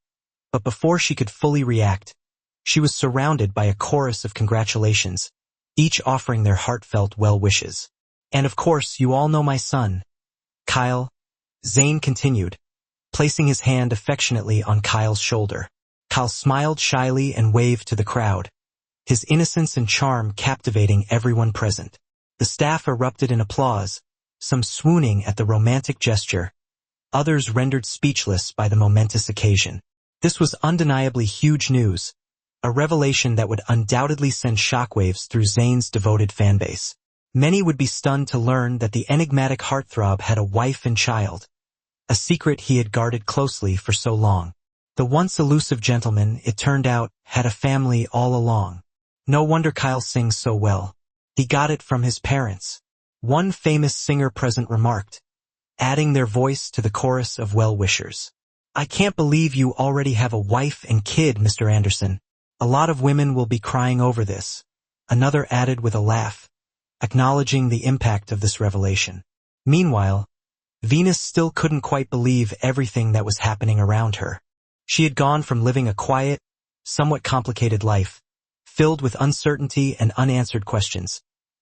But before she could fully react, she was surrounded by a chorus of congratulations, each offering their heartfelt well wishes. "And of course, you all know my son, Kyle," Zane continued, placing his hand affectionately on Kyle's shoulder. Kyle smiled shyly and waved to the crowd, his innocence and charm captivating everyone present. The staff erupted in applause, some swooning at the romantic gesture, others rendered speechless by the momentous occasion. This was undeniably huge news, a revelation that would undoubtedly send shockwaves through Zane's devoted fanbase. Many would be stunned to learn that the enigmatic heartthrob had a wife and child, a secret he had guarded closely for so long. The once elusive gentleman, it turned out, had a family all along. "No wonder Kyle sings so well. He got it from his parents," one famous singer present remarked, adding their voice to the chorus of well-wishers. "I can't believe you already have a wife and kid, Mr. Anderson. A lot of women will be crying over this," another added with a laugh, acknowledging the impact of this revelation. Meanwhile, Venus still couldn't quite believe everything that was happening around her. She had gone from living a quiet, somewhat complicated life, filled with uncertainty and unanswered questions,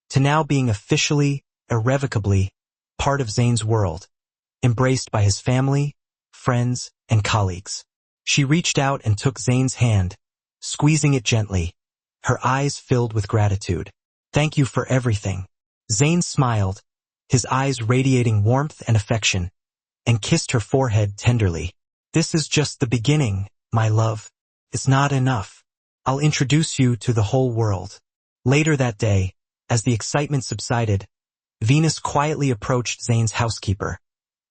to now being officially, irrevocably, part of Zane's world, embraced by his family, friends, and colleagues. She reached out and took Zane's hand, squeezing it gently, her eyes filled with gratitude. "Thank you for everything." Zane smiled, his eyes radiating warmth and affection, and kissed her forehead tenderly. "This is just the beginning, my love. It's not enough. I'll introduce you to the whole world." Later that day, as the excitement subsided, Venus quietly approached Zane's housekeeper,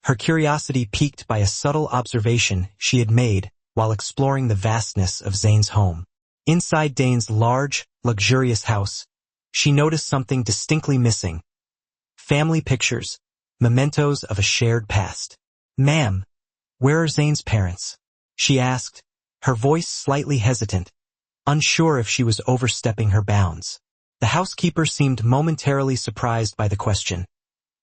her curiosity piqued by a subtle observation she had made while exploring the vastness of Zane's home. Inside Dane's large, luxurious house, she noticed something distinctly missing: family pictures, mementos of a shared past. "Ma'am, where are Zane's parents?" she asked, her voice slightly hesitant, unsure if she was overstepping her bounds. The housekeeper seemed momentarily surprised by the question,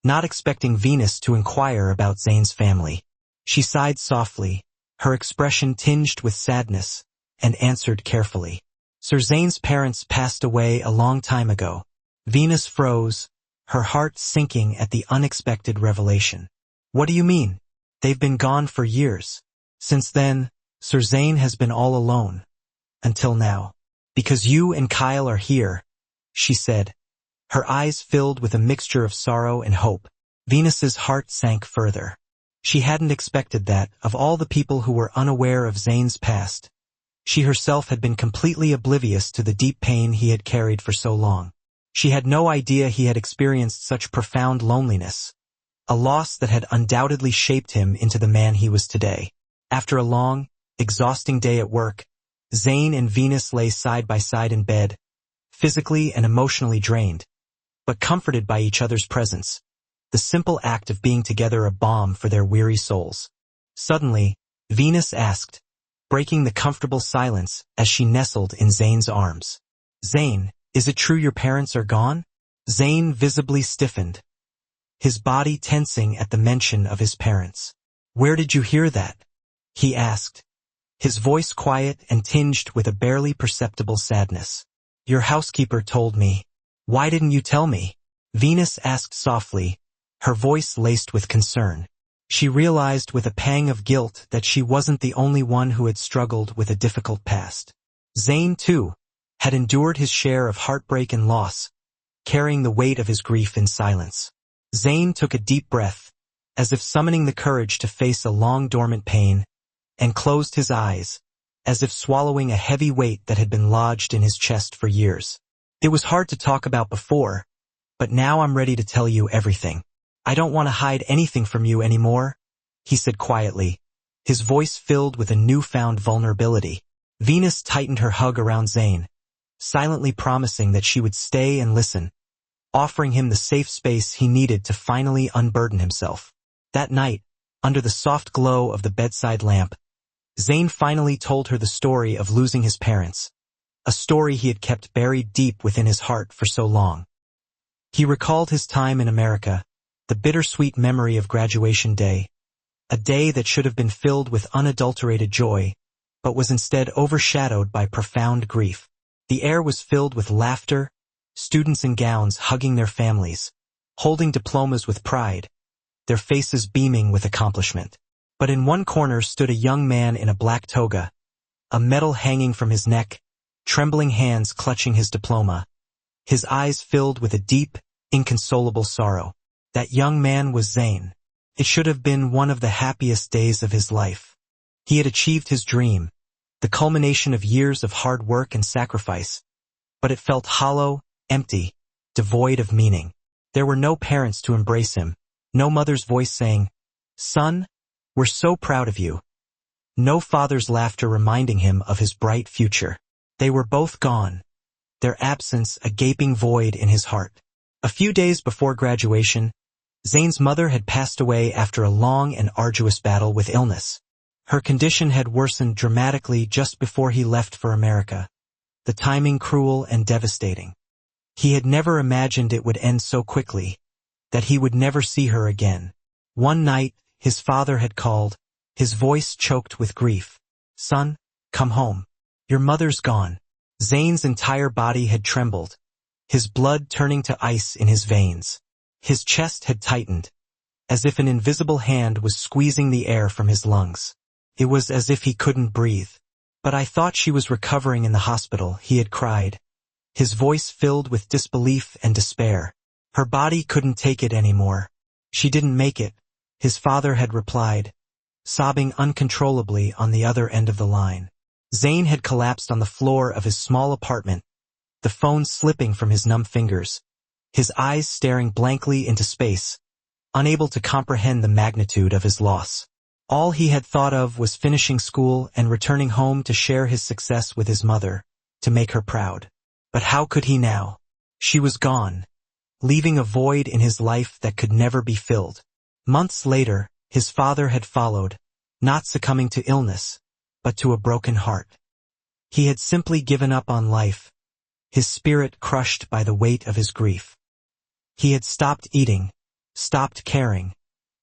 not expecting Venus to inquire about Zane's family. She sighed softly, her expression tinged with sadness, and answered carefully, "Sir Zane's parents passed away a long time ago." Venus froze, her heart sinking at the unexpected revelation. What do you mean? They've been gone for years. Since then, Sir Zane has been all alone. Until now. Because you and Kyle are here, she said. Her eyes filled with a mixture of sorrow and hope. Venus's heart sank further. She hadn't expected that, of all the people who were unaware of Zane's past, she herself had been completely oblivious to the deep pain he had carried for so long. She had no idea he had experienced such profound loneliness, a loss that had undoubtedly shaped him into the man he was today. After a long, exhausting day at work, Zane and Venus lay side by side in bed, physically and emotionally drained, but comforted by each other's presence, the simple act of being together a balm for their weary souls. Suddenly, Venus asked, breaking the comfortable silence as she nestled in Zane's arms. Zane, is it true your parents are gone? Zane visibly stiffened, his body tensing at the mention of his parents. Where did you hear that? He asked, his voice quiet and tinged with a barely perceptible sadness. Your housekeeper told me. Why didn't you tell me? Venus asked softly, her voice laced with concern. She realized with a pang of guilt that she wasn't the only one who had struggled with a difficult past. Zane, too, had endured his share of heartbreak and loss, carrying the weight of his grief in silence. Zane took a deep breath, as if summoning the courage to face a long-dormant pain, and closed his eyes, as if swallowing a heavy weight that had been lodged in his chest for years. It was hard to talk about before, but now I'm ready to tell you everything. I don't want to hide anything from you anymore, he said quietly, his voice filled with a newfound vulnerability. Venus tightened her hug around Zane, silently promising that she would stay and listen, offering him the safe space he needed to finally unburden himself. That night, under the soft glow of the bedside lamp, Zane finally told her the story of losing his parents, a story he had kept buried deep within his heart for so long. He recalled his time in America, the bittersweet memory of graduation day, a day that should have been filled with unadulterated joy, but was instead overshadowed by profound grief. The air was filled with laughter, students in gowns hugging their families, holding diplomas with pride, their faces beaming with accomplishment. But in one corner stood a young man in a black toga, a medal hanging from his neck, trembling hands clutching his diploma, his eyes filled with a deep, inconsolable sorrow. That young man was Zane. It should have been one of the happiest days of his life. He had achieved his dream, the culmination of years of hard work and sacrifice, but it felt hollow, empty, devoid of meaning. There were no parents to embrace him, no mother's voice saying, "Son, we're so proud of you." No father's laughter reminding him of his bright future. They were both gone, their absence a gaping void in his heart. A few days before graduation, Zane's mother had passed away after a long and arduous battle with illness. Her condition had worsened dramatically just before he left for America, the timing cruel and devastating. He had never imagined it would end so quickly, that he would never see her again. One night, his father had called, his voice choked with grief. "Son, come home. Your mother's gone." Zane's entire body had trembled, his blood turning to ice in his veins. His chest had tightened, as if an invisible hand was squeezing the air from his lungs. It was as if he couldn't breathe. "But I thought she was recovering in the hospital," he had cried, his voice filled with disbelief and despair. "Her body couldn't take it anymore. She didn't make it," his father had replied, sobbing uncontrollably on the other end of the line. Zane had collapsed on the floor of his small apartment, the phone slipping from his numb fingers, his eyes staring blankly into space, unable to comprehend the magnitude of his loss. All he had thought of was finishing school and returning home to share his success with his mother, to make her proud. But how could he now? She was gone, leaving a void in his life that could never be filled. Months later, his father had followed, not succumbing to illness, but to a broken heart. He had simply given up on life, his spirit crushed by the weight of his grief. He had stopped eating, stopped caring,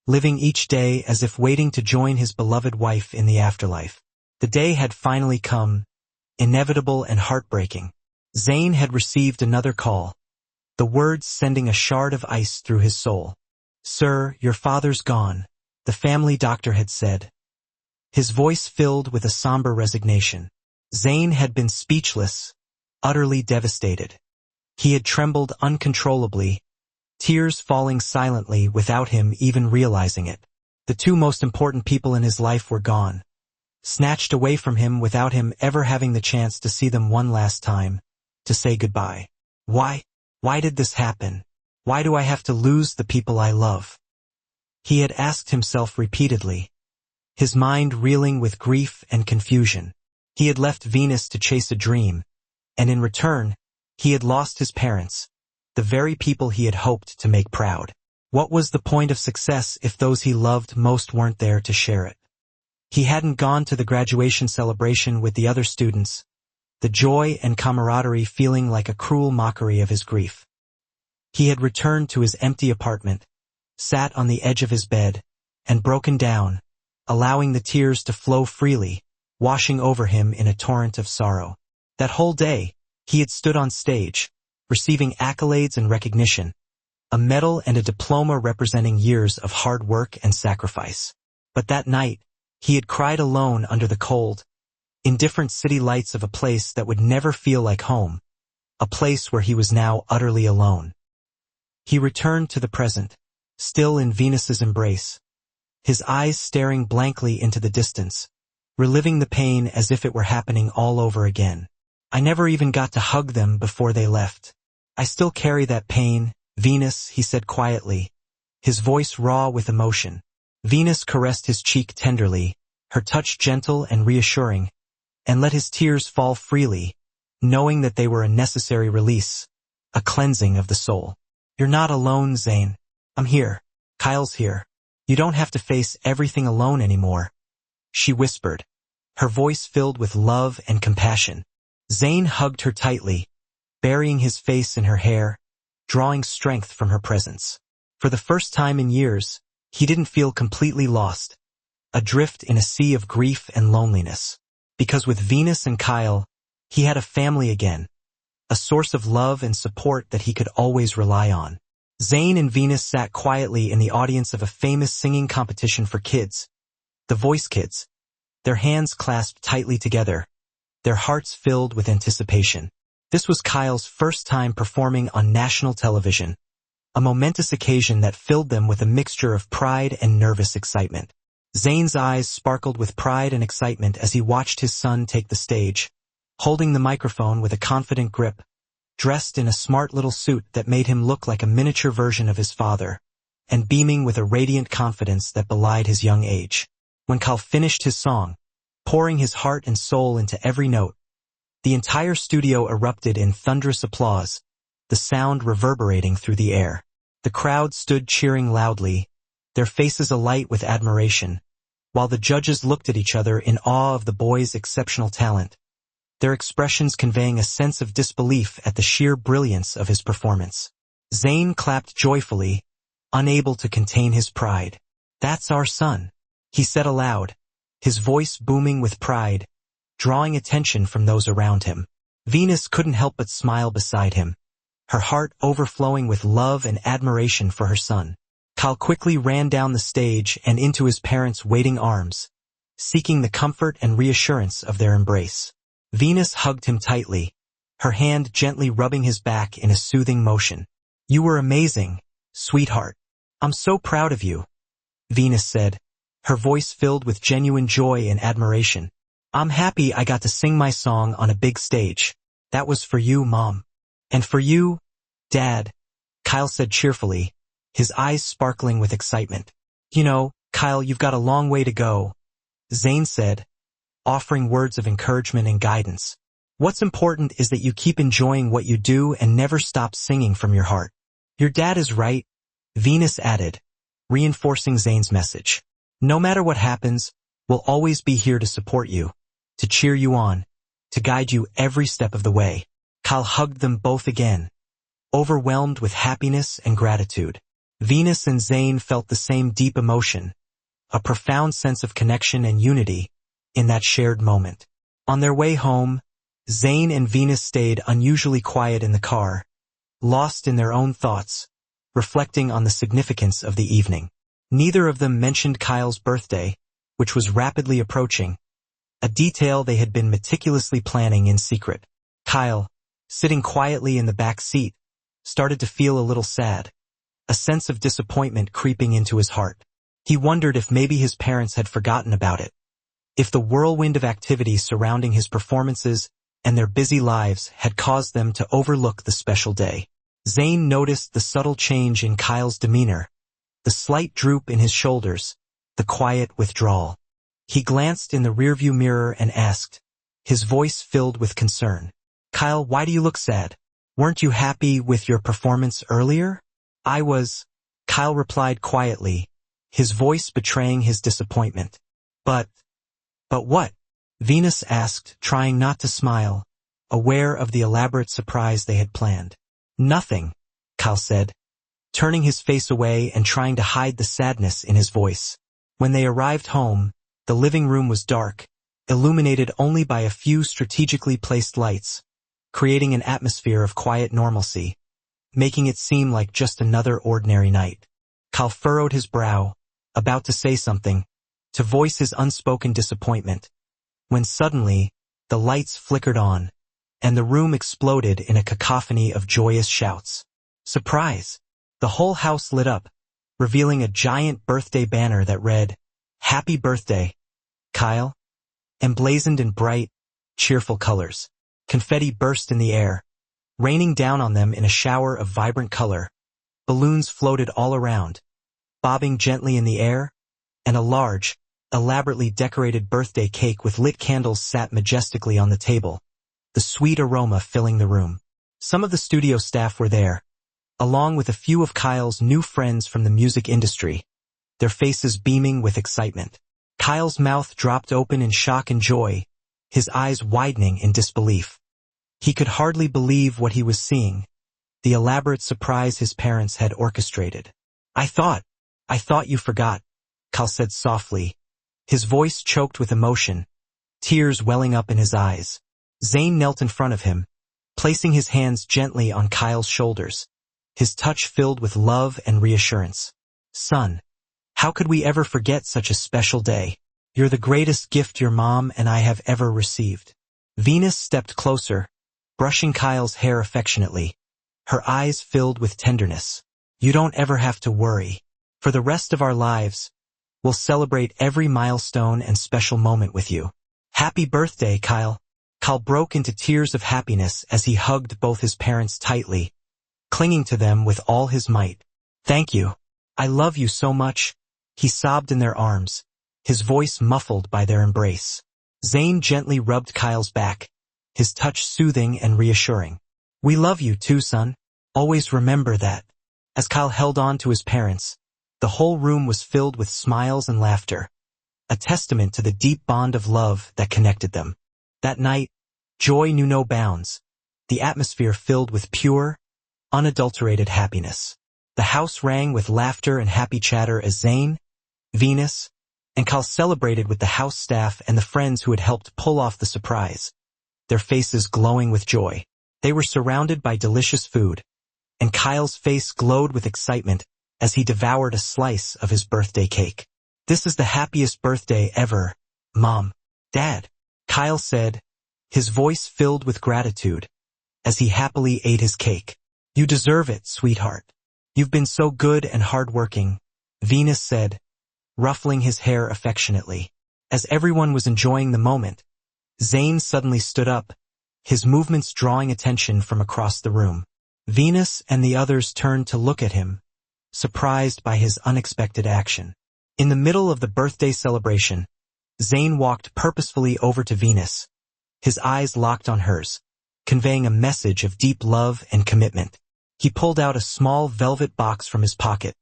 living each day as if waiting to join his beloved wife in the afterlife. The day had finally come, inevitable and heartbreaking. Zane had received another call, the words sending a shard of ice through his soul. "Sir, your father's gone," the family doctor had said. His voice filled with a somber resignation. Zayn had been speechless, utterly devastated. He had trembled uncontrollably, tears falling silently without him even realizing it. The two most important people in his life were gone, snatched away from him without him ever having the chance to see them one last time, to say goodbye. Why did this happen? Why do I have to lose the people I love? He had asked himself repeatedly, his mind reeling with grief and confusion. He had left Venus to chase a dream, and in return, he had lost his parents, the very people he had hoped to make proud. What was the point of success if those he loved most weren't there to share it? He hadn't gone to the graduation celebration with the other students, the joy and camaraderie feeling like a cruel mockery of his grief. He had returned to his empty apartment, sat on the edge of his bed, and broken down, allowing the tears to flow freely, washing over him in a torrent of sorrow. That whole day, he had stood on stage, receiving accolades and recognition, a medal and a diploma representing years of hard work and sacrifice. But that night, he had cried alone under the cold, indifferent city lights of a place that would never feel like home, a place where he was now utterly alone. He returned to the present, still in Venus's embrace, his eyes staring blankly into the distance, reliving the pain as if it were happening all over again. "I never even got to hug them before they left. I still carry that pain, Venus," he said quietly, his voice raw with emotion. Venus caressed his cheek tenderly, her touch gentle and reassuring, and let his tears fall freely, knowing that they were a necessary release, a cleansing of the soul. "You're not alone, Zayn. I'm here. Kyle's here. You don't have to face everything alone anymore," she whispered, her voice filled with love and compassion. Zayn hugged her tightly, burying his face in her hair, drawing strength from her presence. For the first time in years, he didn't feel completely lost, adrift in a sea of grief and loneliness. Because with Venus and Kyle, he had a family again, a source of love and support that he could always rely on. Zayn and Venus sat quietly in the audience of a famous singing competition for kids, the Voice Kids, their hands clasped tightly together, their hearts filled with anticipation. This was Kyle's first time performing on national television, a momentous occasion that filled them with a mixture of pride and nervous excitement. Zayn's eyes sparkled with pride and excitement as he watched his son take the stage, holding the microphone with a confident grip, dressed in a smart little suit that made him look like a miniature version of his father, and beaming with a radiant confidence that belied his young age. When Kyle finished his song, pouring his heart and soul into every note, the entire studio erupted in thunderous applause, the sound reverberating through the air. The crowd stood cheering loudly, their faces alight with admiration, while the judges looked at each other in awe of the boy's exceptional talent, their expressions conveying a sense of disbelief at the sheer brilliance of his performance. Zayn clapped joyfully, unable to contain his pride. "That's our son," he said aloud, his voice booming with pride, drawing attention from those around him. Venus couldn't help but smile beside him, her heart overflowing with love and admiration for her son. Kyle quickly ran down the stage and into his parents' waiting arms, seeking the comfort and reassurance of their embrace. Venus hugged him tightly, her hand gently rubbing his back in a soothing motion. "You were amazing, sweetheart. I'm so proud of you," Venus said, her voice filled with genuine joy and admiration. "I'm happy I got to sing my song on a big stage. That was for you, Mom. And for you, Dad," Kyle said cheerfully, his eyes sparkling with excitement. "You know, Kyle, you've got a long way to go," Zayn said, offering words of encouragement and guidance. "What's important is that you keep enjoying what you do and never stop singing from your heart." "Your dad is right," Venus added, reinforcing Zayn's message. "No matter what happens, we'll always be here to support you, to cheer you on, to guide you every step of the way." Kyle hugged them both again, overwhelmed with happiness and gratitude. Venus and Zayn felt the same deep emotion, a profound sense of connection and unity, in that shared moment. On their way home, Zayn and Venus stayed unusually quiet in the car, lost in their own thoughts, reflecting on the significance of the evening. Neither of them mentioned Kyle's birthday, which was rapidly approaching, a detail they had been meticulously planning in secret. Kyle, sitting quietly in the back seat, started to feel a little sad, a sense of disappointment creeping into his heart. He wondered if maybe his parents had forgotten about it, if the whirlwind of activity surrounding his performances and their busy lives had caused them to overlook the special day. Zane noticed the subtle change in Kyle's demeanor, the slight droop in his shoulders, the quiet withdrawal. He glanced in the rearview mirror and asked, his voice filled with concern, "Kyle, why do you look sad? Weren't you happy with your performance earlier?" "I was," Kyle replied quietly, his voice betraying his disappointment. But what?" Venus asked, trying not to smile, aware of the elaborate surprise they had planned. "Nothing," Kyle said, turning his face away and trying to hide the sadness in his voice. When they arrived home, the living room was dark, illuminated only by a few strategically placed lights, creating an atmosphere of quiet normalcy, making it seem like just another ordinary night. Kyle furrowed his brow, about to say something, to voice his unspoken disappointment, when suddenly, the lights flickered on, and the room exploded in a cacophony of joyous shouts. Surprise! The whole house lit up, revealing a giant birthday banner that read, "Happy Birthday, Kyle," emblazoned in bright, cheerful colors. Confetti burst in the air, raining down on them in a shower of vibrant color. Balloons floated all around, bobbing gently in the air, and a large, elaborately decorated birthday cake with lit candles sat majestically on the table, the sweet aroma filling the room. Some of the studio staff were there, along with a few of Kyle's new friends from the music industry, their faces beaming with excitement. Kyle's mouth dropped open in shock and joy, his eyes widening in disbelief. He could hardly believe what he was seeing, the elaborate surprise his parents had orchestrated. I thought you forgot," Kyle said softly, his voice choked with emotion, tears welling up in his eyes. Zane knelt in front of him, placing his hands gently on Kyle's shoulders, his touch filled with love and reassurance. "Son, how could we ever forget such a special day? You're the greatest gift your mom and I have ever received." Venus stepped closer, brushing Kyle's hair affectionately, her eyes filled with tenderness. "You don't ever have to worry. For the rest of our lives, we'll celebrate every milestone and special moment with you. Happy birthday, Kyle." Kyle broke into tears of happiness as he hugged both his parents tightly, clinging to them with all his might. "Thank you. I love you so much," he sobbed in their arms, his voice muffled by their embrace. Zane gently rubbed Kyle's back, his touch soothing and reassuring. "We love you too, son. Always remember that." As Kyle held on to his parents, the whole room was filled with smiles and laughter, a testament to the deep bond of love that connected them. That night, joy knew no bounds, the atmosphere filled with pure, unadulterated happiness. The house rang with laughter and happy chatter as Zane, Venus, and Kyle celebrated with the house staff and the friends who had helped pull off the surprise, their faces glowing with joy. They were surrounded by delicious food, and Kyle's face glowed with excitement as he devoured a slice of his birthday cake. "This is the happiest birthday ever, Mom, Dad," Kyle said, his voice filled with gratitude, as he happily ate his cake. "You deserve it, sweetheart. You've been so good and hardworking," Venus said, ruffling his hair affectionately. As everyone was enjoying the moment, Zane suddenly stood up, his movements drawing attention from across the room. Venus and the others turned to look at him, surprised by his unexpected action. In the middle of the birthday celebration, Zane walked purposefully over to Venus, his eyes locked on hers, conveying a message of deep love and commitment. He pulled out a small velvet box from his pocket,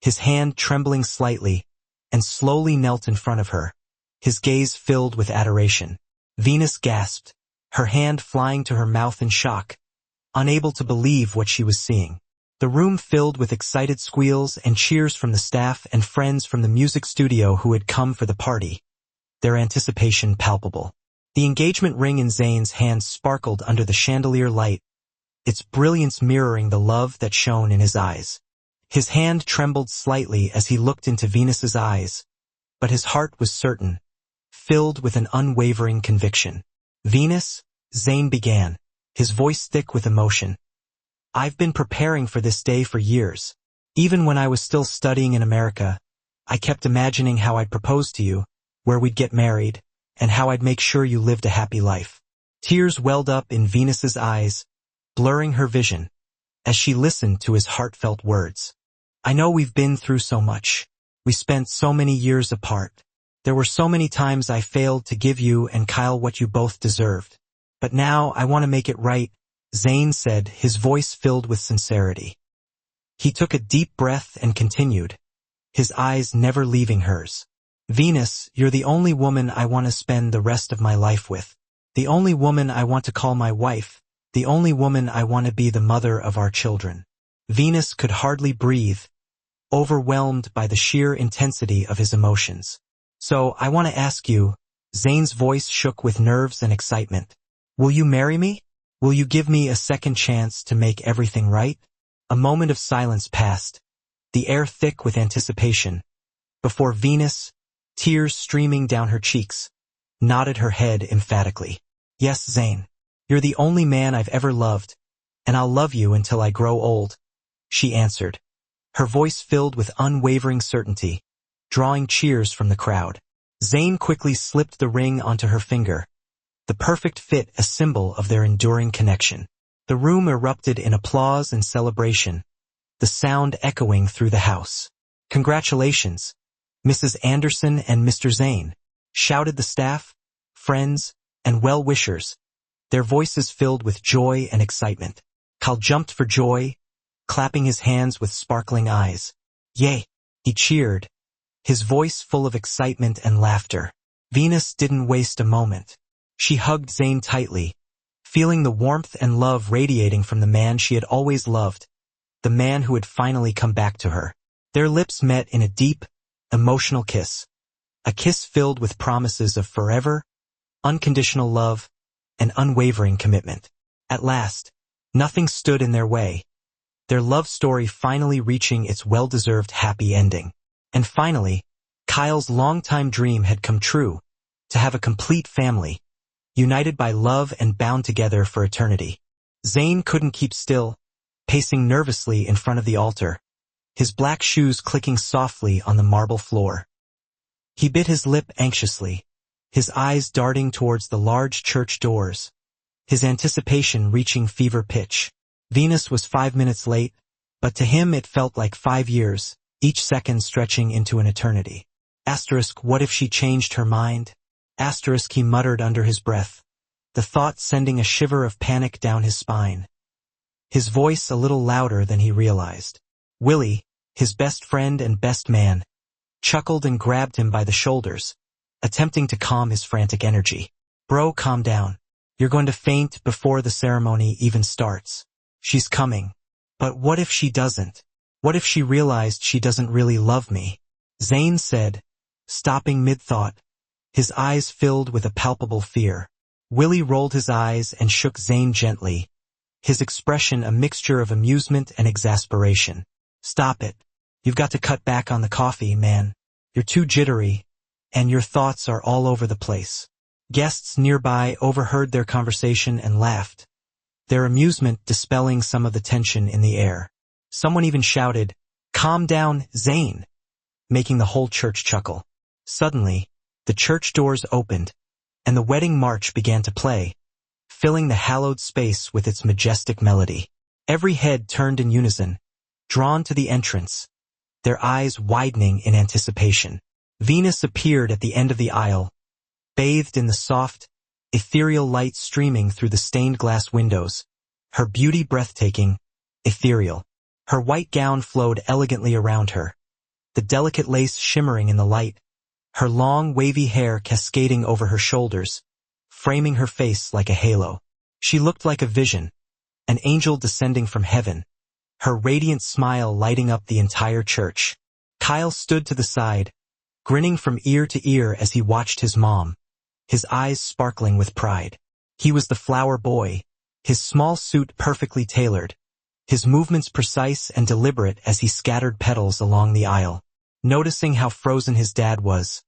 his hand trembling slightly, and slowly knelt in front of her, his gaze filled with adoration. Venus gasped, her hand flying to her mouth in shock, unable to believe what she was seeing. The room filled with excited squeals and cheers from the staff and friends from the music studio who had come for the party, their anticipation palpable. The engagement ring in Zane's hand sparkled under the chandelier light, its brilliance mirroring the love that shone in his eyes. His hand trembled slightly as he looked into Venus's eyes, but his heart was certain, filled with an unwavering conviction. "Venus," Zane began, his voice thick with emotion. "I've been preparing for this day for years. Even when I was still studying in America, I kept imagining how I'd propose to you, where we'd get married, and how I'd make sure you lived a happy life." Tears welled up in Venus's eyes, blurring her vision, as she listened to his heartfelt words. "I know we've been through so much. We spent so many years apart. There were so many times I failed to give you and Kyle what you both deserved. But now I want to make it right," Zane said, his voice filled with sincerity. He took a deep breath and continued, his eyes never leaving hers. "Venus, you're the only woman I want to spend the rest of my life with. The only woman I want to call my wife. The only woman I want to be the mother of our children." Venus could hardly breathe, overwhelmed by the sheer intensity of his emotions. "So, I want to ask you," Zane's voice shook with nerves and excitement. "Will you marry me? Will you give me a second chance to make everything right?" A moment of silence passed, the air thick with anticipation, before Venus, tears streaming down her cheeks, nodded her head emphatically. "Yes, Zane. You're the only man I've ever loved, and I'll love you until I grow old," she answered, her voice filled with unwavering certainty, drawing cheers from the crowd. Zane quickly slipped the ring onto her finger, the perfect fit a symbol of their enduring connection. The room erupted in applause and celebration, the sound echoing through the house. "Congratulations, Mrs. Anderson and Mr. Zane," shouted the staff, friends, and well-wishers, their voices filled with joy and excitement. Kyle jumped for joy, clapping his hands with sparkling eyes. "Yay!" he cheered, his voice full of excitement and laughter. Venus didn't waste a moment. She hugged Zane tightly, feeling the warmth and love radiating from the man she had always loved, the man who had finally come back to her. Their lips met in a deep, emotional kiss, a kiss filled with promises of forever, unconditional love, and unwavering commitment. At last, nothing stood in their way, their love story finally reaching its well-deserved happy ending. And finally, Kyle's longtime dream had come true, to have a complete family, united by love and bound together for eternity. Zane couldn't keep still, pacing nervously in front of the altar, his black shoes clicking softly on the marble floor. He bit his lip anxiously, his eyes darting towards the large church doors, his anticipation reaching fever pitch. Venus was 5 minutes late, but to him it felt like 5 years, each second stretching into an eternity. What if she changed her mind? He muttered under his breath, the thought sending a shiver of panic down his spine. His voice a little louder than he realized. Willie, his best friend and best man, chuckled and grabbed him by the shoulders, attempting to calm his frantic energy. "Bro, calm down. You're going to faint before the ceremony even starts. She's coming. But what if she doesn't? What if she realized she doesn't really love me?" Zane said, stopping mid-thought, his eyes filled with a palpable fear. Willie rolled his eyes and shook Zane gently, his expression a mixture of amusement and exasperation. "Stop it. You've got to cut back on the coffee, man. You're too jittery, and your thoughts are all over the place." Guests nearby overheard their conversation and laughed, their amusement dispelling some of the tension in the air. Someone even shouted, "Calm down, Zane," making the whole church chuckle. Suddenly, the church doors opened, and the wedding march began to play, filling the hallowed space with its majestic melody. Every head turned in unison, drawn to the entrance, their eyes widening in anticipation. Venus appeared at the end of the aisle, bathed in the soft, ethereal light streaming through the stained glass windows, her beauty breathtaking, ethereal. Her white gown flowed elegantly around her, the delicate lace shimmering in the light, her long wavy hair cascading over her shoulders, framing her face like a halo. She looked like a vision, an angel descending from heaven, her radiant smile lighting up the entire church. Kyle stood to the side, grinning from ear to ear as he watched his mom, his eyes sparkling with pride. He was the flower boy, his small suit perfectly tailored, his movements precise and deliberate as he scattered petals along the aisle. Noticing how frozen his dad was,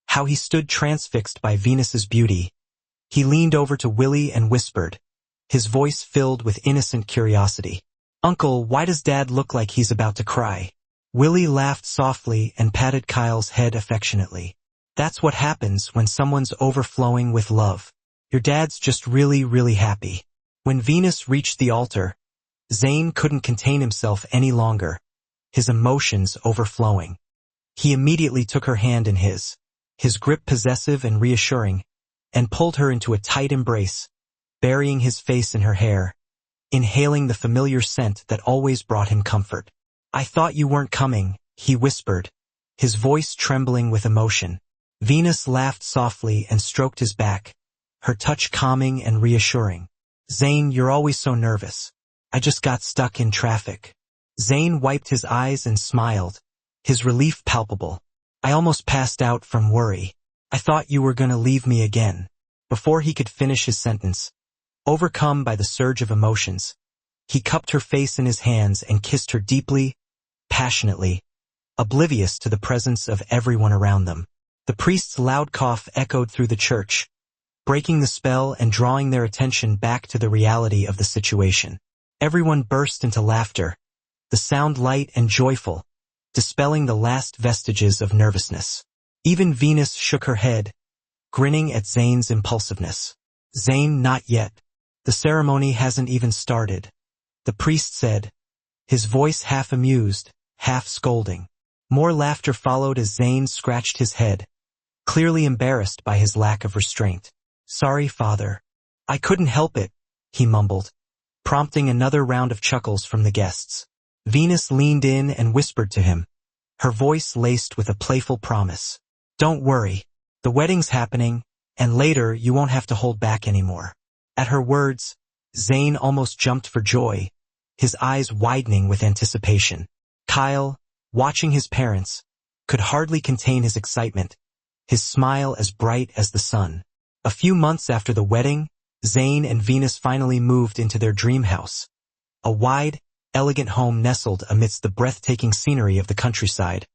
how he stood transfixed by Venus's beauty, he leaned over to Willie and whispered, his voice filled with innocent curiosity. "Uncle, why does Dad look like he's about to cry?" Willie laughed softly and patted Kyle's head affectionately. "That's what happens when someone's overflowing with love. Your dad's just really, really happy." When Venus reached the altar, Zane couldn't contain himself any longer, his emotions overflowing. He immediately took her hand in his grip possessive and reassuring, and pulled her into a tight embrace, burying his face in her hair, inhaling the familiar scent that always brought him comfort. "I thought you weren't coming," he whispered, his voice trembling with emotion. Venus laughed softly and stroked his back, her touch calming and reassuring. "Zane, you're always so nervous. I just got stuck in traffic." Zane wiped his eyes and smiled, his relief palpable. "I almost passed out from worry. I thought you were gonna leave me again." Before he could finish his sentence, overcome by the surge of emotions, he cupped her face in his hands and kissed her deeply, passionately, oblivious to the presence of everyone around them. The priest's loud cough echoed through the church, breaking the spell and drawing their attention back to the reality of the situation. Everyone burst into laughter, the sound light and joyful, dispelling the last vestiges of nervousness. Even Venus shook her head, grinning at Zane's impulsiveness. "Zane, not yet. The ceremony hasn't even started," the priest said, his voice half amused, half scolding. More laughter followed as Zane scratched his head, clearly embarrassed by his lack of restraint. "Sorry, Father. I couldn't help it," he mumbled, prompting another round of chuckles from the guests. Venus leaned in and whispered to him, her voice laced with a playful promise. "Don't worry. The wedding's happening, and later you won't have to hold back anymore." At her words, Zane almost jumped for joy, his eyes widening with anticipation. Kyle, watching his parents, could hardly contain his excitement, his smile as bright as the sun. A few months after the wedding, Zane and Venus finally moved into their dream house, a wide, elegant home nestled amidst the breathtaking scenery of the countryside,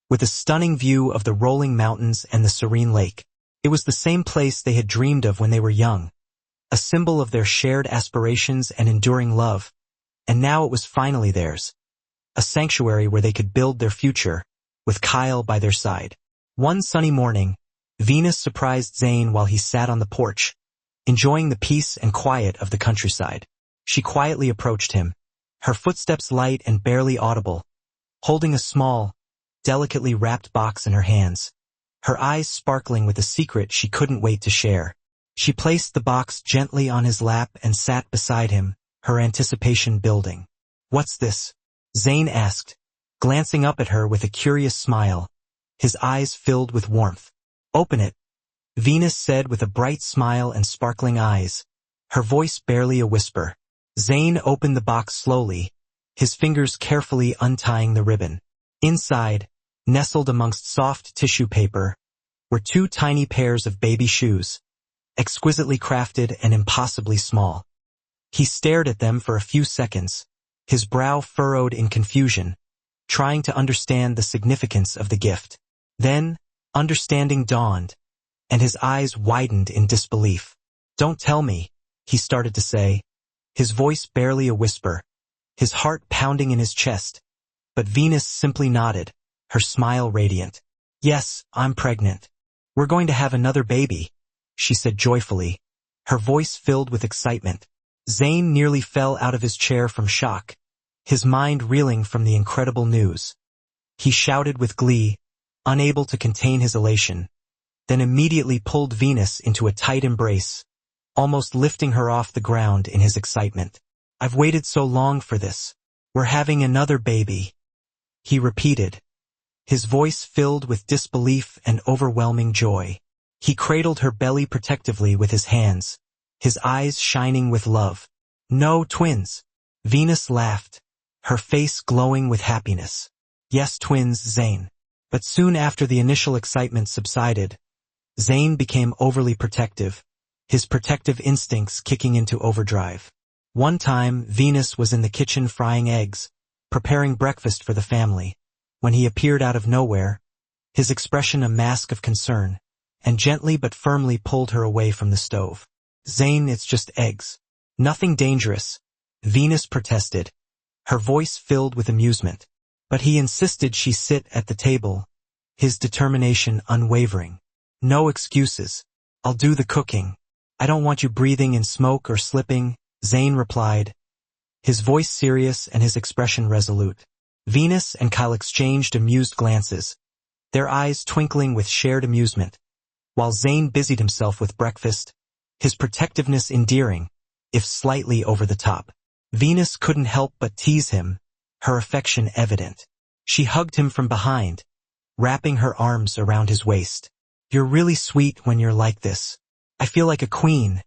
with a stunning view of the rolling mountains and the serene lake. It was the same place they had dreamed of when they were young, a symbol of their shared aspirations and enduring love, and now it was finally theirs, a sanctuary where they could build their future, with Kyle by their side. One sunny morning, Venus surprised Zane while he sat on the porch, enjoying the peace and quiet of the countryside. She quietly approached him, her footsteps light and barely audible, holding a small, delicately wrapped box in her hands, her eyes sparkling with a secret she couldn't wait to share. She placed the box gently on his lap and sat beside him, her anticipation building. "What's this?" Zane asked, glancing up at her with a curious smile, his eyes filled with warmth. "Open it," Venus said with a bright smile and sparkling eyes, her voice barely a whisper. Zane opened the box slowly, his fingers carefully untying the ribbon. Inside, nestled amongst soft tissue paper, were 2 tiny pairs of baby shoes, exquisitely crafted and impossibly small. He stared at them for a few seconds, his brow furrowed in confusion, trying to understand the significance of the gift. Then, understanding dawned, and his eyes widened in disbelief. "Don't tell me," he started to say, his voice barely a whisper, his heart pounding in his chest, but Venus simply nodded, her smile radiant. "Yes, I'm pregnant. We're going to have another baby," she said joyfully, her voice filled with excitement. Zane nearly fell out of his chair from shock, his mind reeling from the incredible news. He shouted with glee, unable to contain his elation, then immediately pulled Venus into a tight embrace, almost lifting her off the ground in his excitement. "I've waited so long for this. We're having another baby," he repeated, his voice filled with disbelief and overwhelming joy. He cradled her belly protectively with his hands, his eyes shining with love. "No twins," Venus laughed, her face glowing with happiness. "Yes, twins, Zane." But soon after the initial excitement subsided, Zane became overly protective, his protective instincts kicking into overdrive. One time, Venus was in the kitchen frying eggs, preparing breakfast for the family, when he appeared out of nowhere, his expression a mask of concern, and gently but firmly pulled her away from the stove. "Zane, it's just eggs. Nothing dangerous," Venus protested, her voice filled with amusement. But he insisted she sit at the table, his determination unwavering. "No excuses. I'll do the cooking. I don't want you breathing in smoke or slipping," Zane replied, his voice serious and his expression resolute. Venus and Kyle exchanged amused glances, their eyes twinkling with shared amusement, while Zane busied himself with breakfast, his protectiveness endearing, if slightly over the top. Venus couldn't help but tease him, her affection evident. She hugged him from behind, wrapping her arms around his waist. "You're really sweet when you're like this. I feel like a queen,"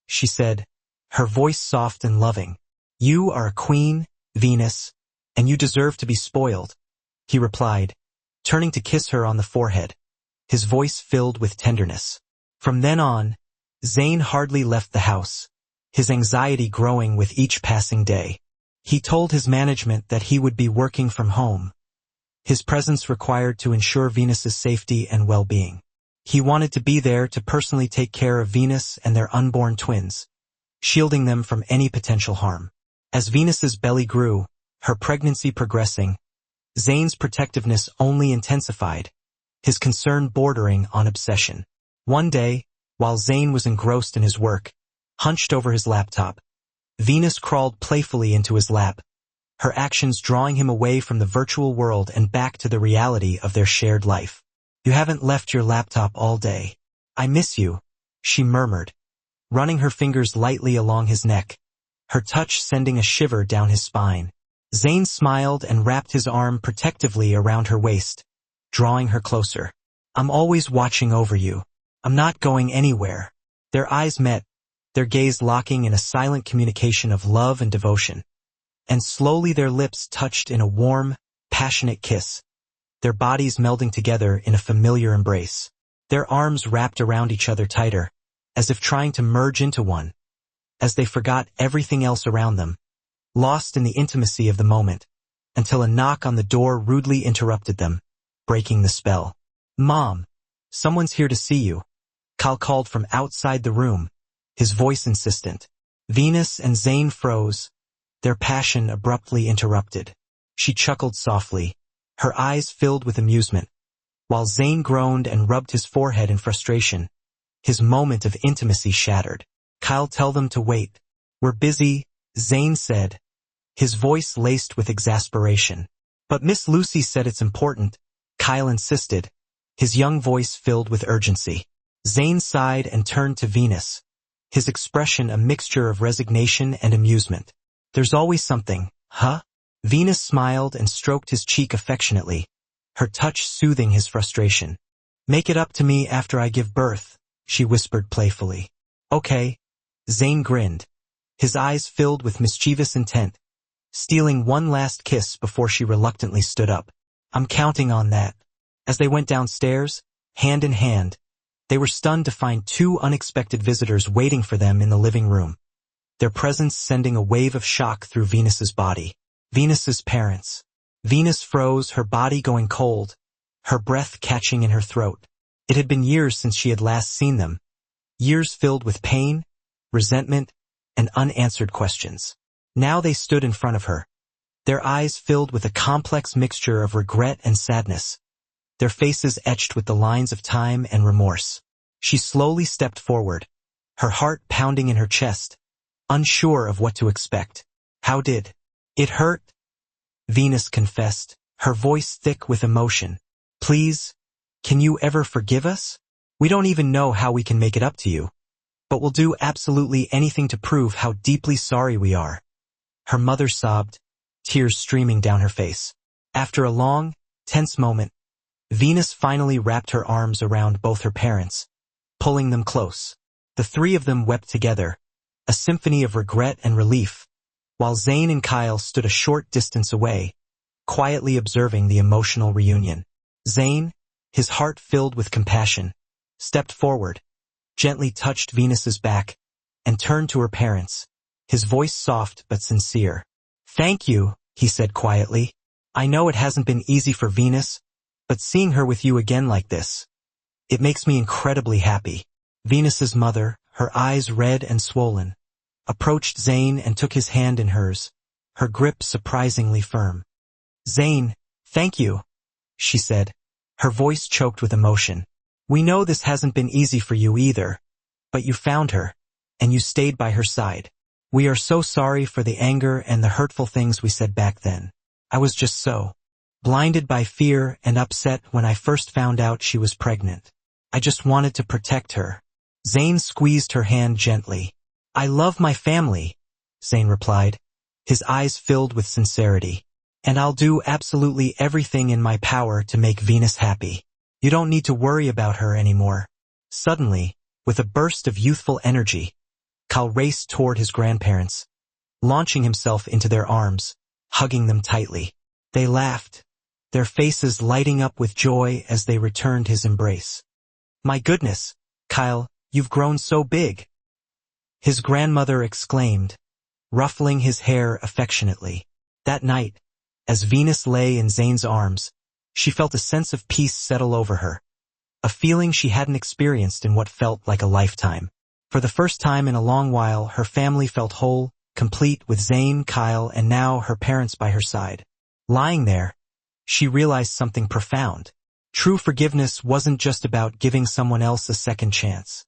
she said, her voice soft and loving. "You are a queen, Venus, and you deserve to be spoiled," he replied, turning to kiss her on the forehead, his voice filled with tenderness. From then on, Zane hardly left the house, his anxiety growing with each passing day. He told his management that he would be working from home, his presence required to ensure Venus's safety and well-being. He wanted to be there to personally take care of Venus and their unborn twins, shielding them from any potential harm. As Venus's belly grew, her pregnancy progressing, Zane's protectiveness only intensified, his concern bordering on obsession. One day, while Zane was engrossed in his work, hunched over his laptop, Venus crawled playfully into his lap, her actions drawing him away from the virtual world and back to the reality of their shared life. "You haven't left your laptop all day. I miss you," she murmured, running her fingers lightly along his neck, her touch sending a shiver down his spine. Zane smiled and wrapped his arm protectively around her waist, drawing her closer. "I'm always watching over you. I'm not going anywhere." Their eyes met, their gaze locking in a silent communication of love and devotion. And slowly their lips touched in a warm, passionate kiss, their bodies melding together in a familiar embrace. Their arms wrapped around each other tighter, as if trying to merge into one, as they forgot everything else around them, lost in the intimacy of the moment, until a knock on the door rudely interrupted them, breaking the spell. "Mom, someone's here to see you," Kyle called from outside the room, his voice insistent. Venus and Zane froze, their passion abruptly interrupted. She chuckled softly, her eyes filled with amusement, while Zane groaned and rubbed his forehead in frustration, his moment of intimacy shattered. "Kyle, tell them to wait. We're busy," Zane said, his voice laced with exasperation. "But Miss Lucy said it's important," Kyle insisted, his young voice filled with urgency. Zane sighed and turned to Venus, his expression a mixture of resignation and amusement. "There's always something, huh?" Venus smiled and stroked his cheek affectionately, her touch soothing his frustration. "Make it up to me after I give birth," she whispered playfully. "Okay," Zane grinned, his eyes filled with mischievous intent, stealing one last kiss before she reluctantly stood up. "I'm counting on that." As they went downstairs, hand in hand, they were stunned to find two unexpected visitors waiting for them in the living room, their presence sending a wave of shock through Venus's body. Venus's parents. Venus froze, her body going cold, her breath catching in her throat. It had been years since she had last seen them, years filled with pain, resentment, and unanswered questions. Now they stood in front of her, their eyes filled with a complex mixture of regret and sadness, their faces etched with the lines of time and remorse. She slowly stepped forward, her heart pounding in her chest, unsure of what to expect. "How did it hurt?" Venus confessed, her voice thick with emotion. "Please, can you ever forgive us? We don't even know how we can make it up to you, but we'll do absolutely anything to prove how deeply sorry we are." Her mother sobbed, tears streaming down her face. After a long, tense moment, Venus finally wrapped her arms around both her parents, pulling them close. The three of them wept together, a symphony of regret and relief, while Zane and Kyle stood a short distance away, quietly observing the emotional reunion. Zane, his heart filled with compassion, stepped forward, gently touched Venus's back, and turned to her parents, his voice soft but sincere. "Thank you," he said quietly. "I know it hasn't been easy for Venus, but seeing her with you again like this, it makes me incredibly happy." Venus's mother, her eyes red and swollen, approached Zane and took his hand in hers, her grip surprisingly firm. "Zane, thank you," she said, her voice choked with emotion. "We know this hasn't been easy for you either, but you found her, and you stayed by her side. We are so sorry for the anger and the hurtful things we said back then. I was just so blinded by fear and upset when I first found out she was pregnant. I just wanted to protect her." Zane squeezed her hand gently. "I love my family," Zane replied, his eyes filled with sincerity. "And I'll do absolutely everything in my power to make Venus happy. You don't need to worry about her anymore." Suddenly, with a burst of youthful energy, Kyle raced toward his grandparents, launching himself into their arms, hugging them tightly. They laughed, their faces lighting up with joy as they returned his embrace. "My goodness, Kyle, you've grown so big," his grandmother exclaimed, ruffling his hair affectionately. That night, as Venus lay in Zane's arms, she felt a sense of peace settle over her, a feeling she hadn't experienced in what felt like a lifetime. For the first time in a long while, her family felt whole, complete with Zane, Kyle, and now her parents by her side. Lying there, she realized something profound. True forgiveness wasn't just about giving someone else a second chance.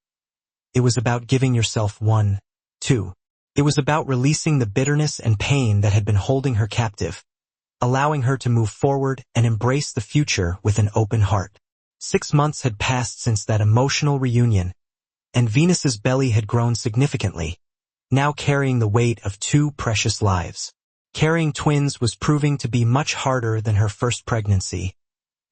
It was about giving yourself one, too. It was about releasing the bitterness and pain that had been holding her captive, allowing her to move forward and embrace the future with an open heart. 6 months had passed since that emotional reunion, and Venus's belly had grown significantly, now carrying the weight of 2 precious lives. Carrying twins was proving to be much harder than her first pregnancy,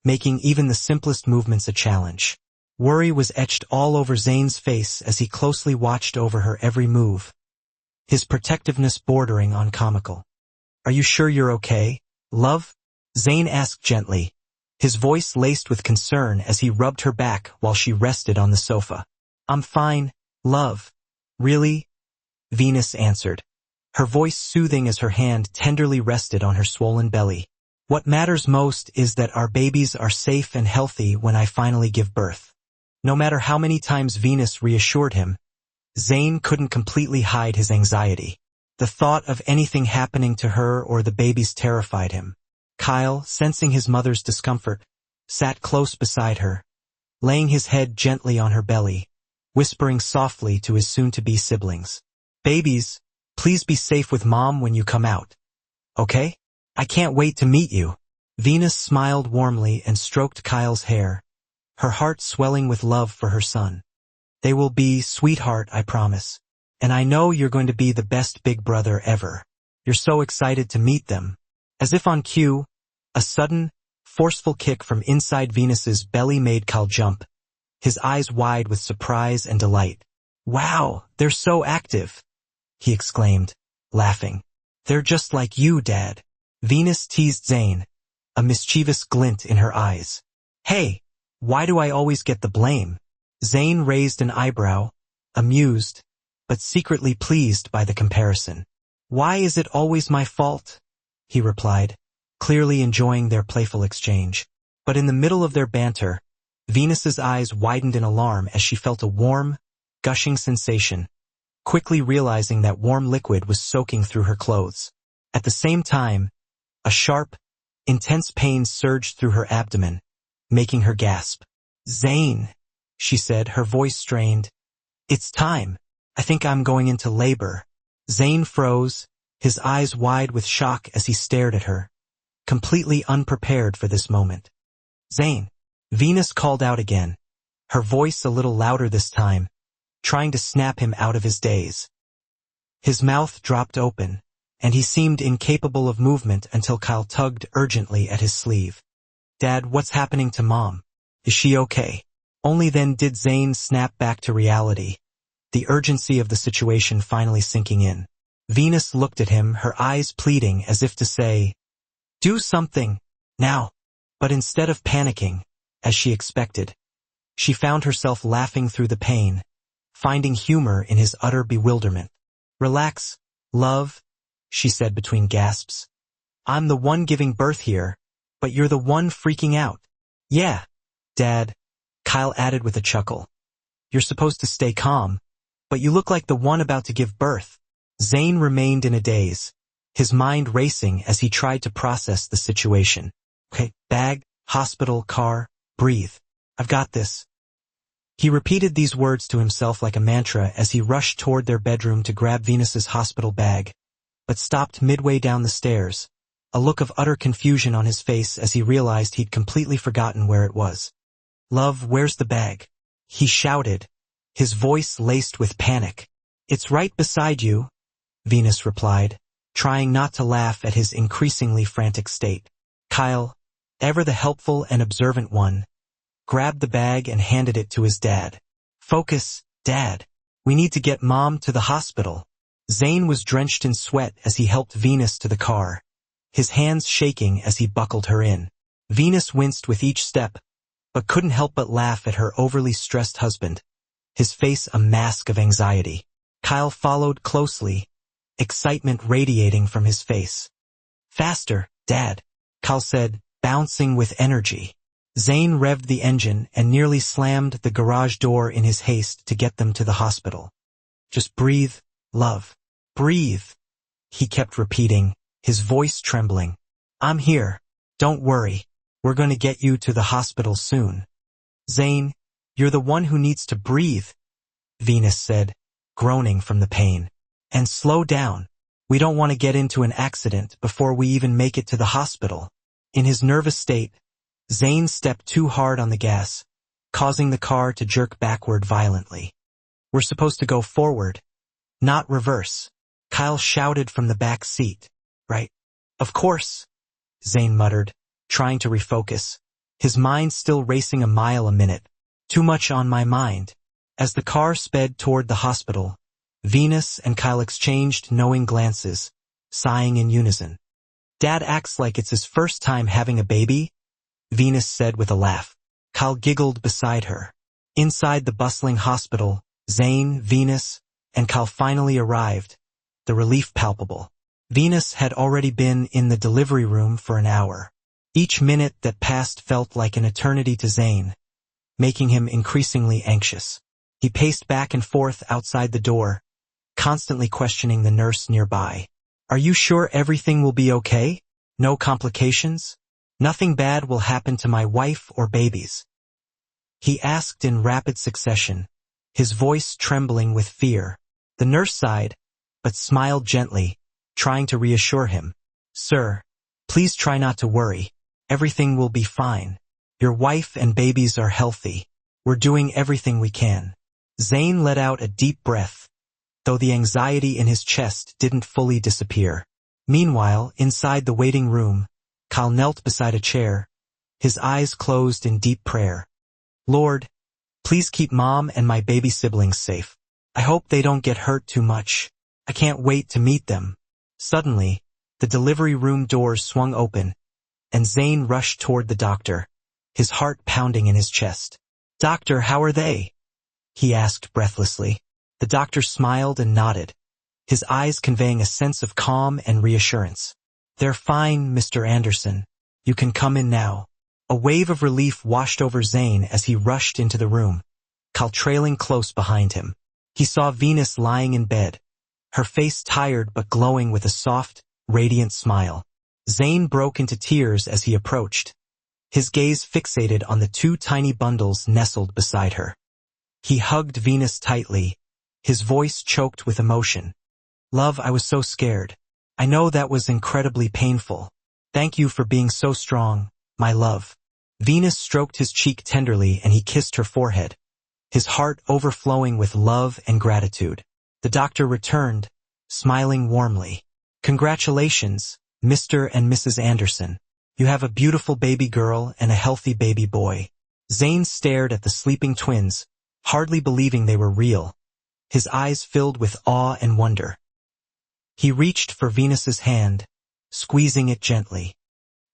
making even the simplest movements a challenge. Worry was etched all over Zane's face as he closely watched over her every move, his protectiveness bordering on comical. "Are you sure you're okay, love?" Zane asked gently, his voice laced with concern as he rubbed her back while she rested on the sofa. "I'm fine, love. Really?" Venus answered, her voice soothing as her hand tenderly rested on her swollen belly. "What matters most is that our babies are safe and healthy when I finally give birth." No matter how many times Venus reassured him, Zane couldn't completely hide his anxiety. The thought of anything happening to her or the babies terrified him. Kyle, sensing his mother's discomfort, sat close beside her, laying his head gently on her belly, whispering softly to his soon-to-be siblings. "Babies, please be safe with Mom when you come out. Okay? I can't wait to meet you." Venus smiled warmly and stroked Kyle's hair, her heart swelling with love for her son. "They will be, sweetheart, I promise. And I know you're going to be the best big brother ever. You're so excited to meet them." As if on cue, a sudden, forceful kick from inside Venus's belly made Kyle jump, his eyes wide with surprise and delight. "Wow, they're so active," he exclaimed, laughing. "They're just like you, Dad." Venus teased Zane, a mischievous glint in her eyes. "Hey, why do I always get the blame?" Zane raised an eyebrow, amused, but secretly pleased by the comparison. "Why is it always my fault?" he replied, clearly enjoying their playful exchange. But in the middle of their banter, Venus's eyes widened in alarm as she felt a warm, gushing sensation, quickly realizing that warm liquid was soaking through her clothes. At the same time, a sharp, intense pain surged through her abdomen, making her gasp. "Zane," she said, her voice strained. "It's time. I think I'm going into labor." Zane froze, his eyes wide with shock as he stared at her, completely unprepared for this moment. "Zane," Venus called out again, her voice a little louder this time, trying to snap him out of his daze. His mouth dropped open, and he seemed incapable of movement until Kyle tugged urgently at his sleeve. "Dad, what's happening to Mom? Is she okay?" Only then did Zane snap back to reality, the urgency of the situation finally sinking in. Venus looked at him, her eyes pleading as if to say, "Do something, now." But instead of panicking, as she expected, she found herself laughing through the pain, finding humor in his utter bewilderment. "Relax, Love, she said between gasps. I'm the one giving birth here, but you're the one freaking out. Yeah, Dad, Kyle added with a chuckle. You're supposed to stay calm, but you look like the one about to give birth. Zane remained in a daze, his mind racing as he tried to process the situation. Okay, bag, hospital, car, breathe. I've got this. He repeated these words to himself like a mantra as he rushed toward their bedroom to grab Venus's hospital bag, but stopped midway down the stairs, a look of utter confusion on his face as he realized he'd completely forgotten where it was. Love, where's the bag? He shouted, his voice laced with panic. It's right beside you, Venus replied, trying not to laugh at his increasingly frantic state. Kyle, ever the helpful and observant one, grabbed the bag and handed it to his dad. Focus, Dad. We need to get Mom to the hospital. Zane was drenched in sweat as he helped Venus to the car, his hands shaking as he buckled her in. Venus winced with each step, but couldn't help but laugh at her overly stressed husband, his face a mask of anxiety. Kyle followed closely, excitement radiating from his face. Faster, Dad, Kyle said, bouncing with energy. Zane revved the engine and nearly slammed the garage door in his haste to get them to the hospital. Just breathe, love. Breathe, he kept repeating, his voice trembling. I'm here. Don't worry. We're going to get you to the hospital soon. Zane, you're the one who needs to breathe, Venus said, groaning from the pain. And slow down. We don't want to get into an accident before we even make it to the hospital. In his nervous state, Zane stepped too hard on the gas, causing the car to jerk backward violently. We're supposed to go forward, not reverse, Kyle shouted from the back seat. Right? Of course, Zane muttered, trying to refocus, his mind still racing a mile a minute. Too much on my mind. As the car sped toward the hospital, Venus and Kyle exchanged knowing glances, sighing in unison. Dad acts like it's his first time having a baby, Venus said with a laugh. Kyle giggled beside her. Inside the bustling hospital, Zane, Venus, and Kyle finally arrived, the relief palpable. Venus had already been in the delivery room for an hour. Each minute that passed felt like an eternity to Zane, making him increasingly anxious. He paced back and forth outside the door, constantly questioning the nurse nearby. Are you sure everything will be okay? No complications? Nothing bad will happen to my wife or babies? He asked in rapid succession, his voice trembling with fear. The nurse sighed, but smiled gently, trying to reassure him. Sir, please try not to worry. Everything will be fine. Your wife and babies are healthy. We're doing everything we can. Zane let out a deep breath, though the anxiety in his chest didn't fully disappear. Meanwhile, inside the waiting room, Kyle knelt beside a chair, his eyes closed in deep prayer. Lord, please keep Mom and my baby siblings safe. I hope they don't get hurt too much. I can't wait to meet them. Suddenly, the delivery room doors swung open, and Zane rushed toward the doctor, his heart pounding in his chest. Doctor, how are they? He asked breathlessly. The doctor smiled and nodded, his eyes conveying a sense of calm and reassurance. They're fine, Mr. Anderson. You can come in now. A wave of relief washed over Zane as he rushed into the room, Kyle trailing close behind him. He saw Venus lying in bed, her face tired but glowing with a soft, radiant smile. Zane broke into tears as he approached, his gaze fixated on the two tiny bundles nestled beside her. He hugged Venus tightly, his voice choked with emotion. Love, I was so scared. I know that was incredibly painful. Thank you for being so strong, my love. Venus stroked his cheek tenderly and he kissed her forehead, his heart overflowing with love and gratitude. The doctor returned, smiling warmly. Congratulations, Mr. and Mrs. Anderson. You have a beautiful baby girl and a healthy baby boy. Zane stared at the sleeping twins, hardly believing they were real, his eyes filled with awe and wonder. He reached for Venus's hand, squeezing it gently.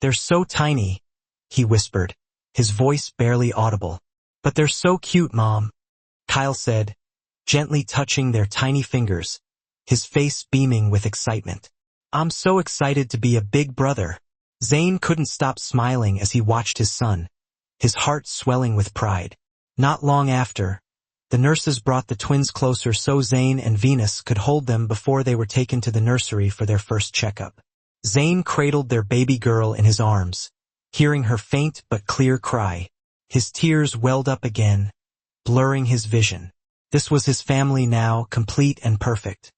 They're so tiny, he whispered, his voice barely audible. But they're so cute, Mom, Kyle said, gently touching their tiny fingers, his face beaming with excitement. "I'm so excited to be a big brother." Zayn couldn't stop smiling as he watched his son, his heart swelling with pride. Not long after, the nurses brought the twins closer so Zayn and Venus could hold them before they were taken to the nursery for their first checkup. Zayn cradled their baby girl in his arms, hearing her faint but clear cry. His tears welled up again, blurring his vision. This was his family now, complete and perfect.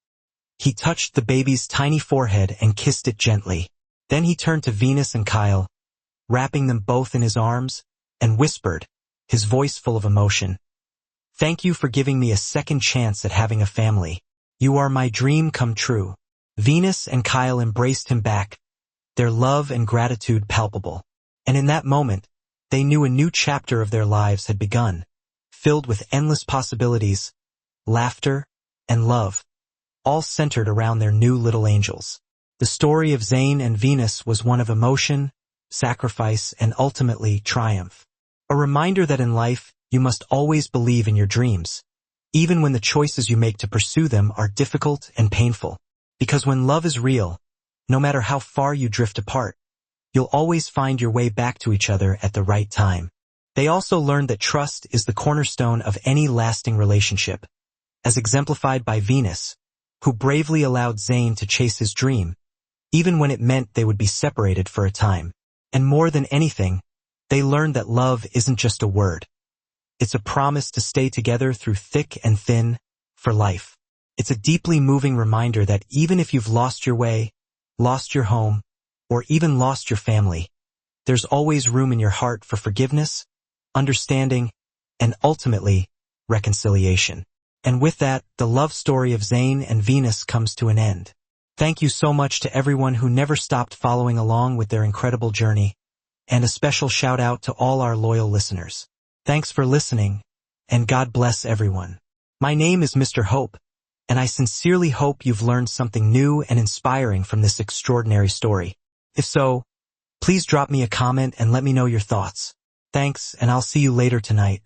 He touched the baby's tiny forehead and kissed it gently. Then he turned to Venus and Kyle, wrapping them both in his arms, and whispered, his voice full of emotion, "Thank you for giving me a second chance at having a family. You are my dream come true." Venus and Kyle embraced him back, their love and gratitude palpable. And in that moment, they knew a new chapter of their lives had begun, filled with endless possibilities, laughter, and love, all centered around their new little angels. The story of Zayn and Venus was one of emotion, sacrifice, and ultimately triumph. A reminder that in life, you must always believe in your dreams, even when the choices you make to pursue them are difficult and painful. Because when love is real, no matter how far you drift apart, you'll always find your way back to each other at the right time. They also learned that trust is the cornerstone of any lasting relationship, as exemplified by Venus, who bravely allowed Zayn to chase his dream, even when it meant they would be separated for a time. And more than anything, they learned that love isn't just a word. It's a promise to stay together through thick and thin, for life. It's a deeply moving reminder that even if you've lost your way, lost your home, or even lost your family, there's always room in your heart for forgiveness, understanding, and ultimately, reconciliation. And with that, the love story of Zayn and Venus comes to an end. Thank you so much to everyone who never stopped following along with their incredible journey, and a special shout out to all our loyal listeners. Thanks for listening, and God bless everyone. My name is Mr. Hope, and I sincerely hope you've learned something new and inspiring from this extraordinary story. If so, please drop me a comment and let me know your thoughts. Thanks, and I'll see you later tonight.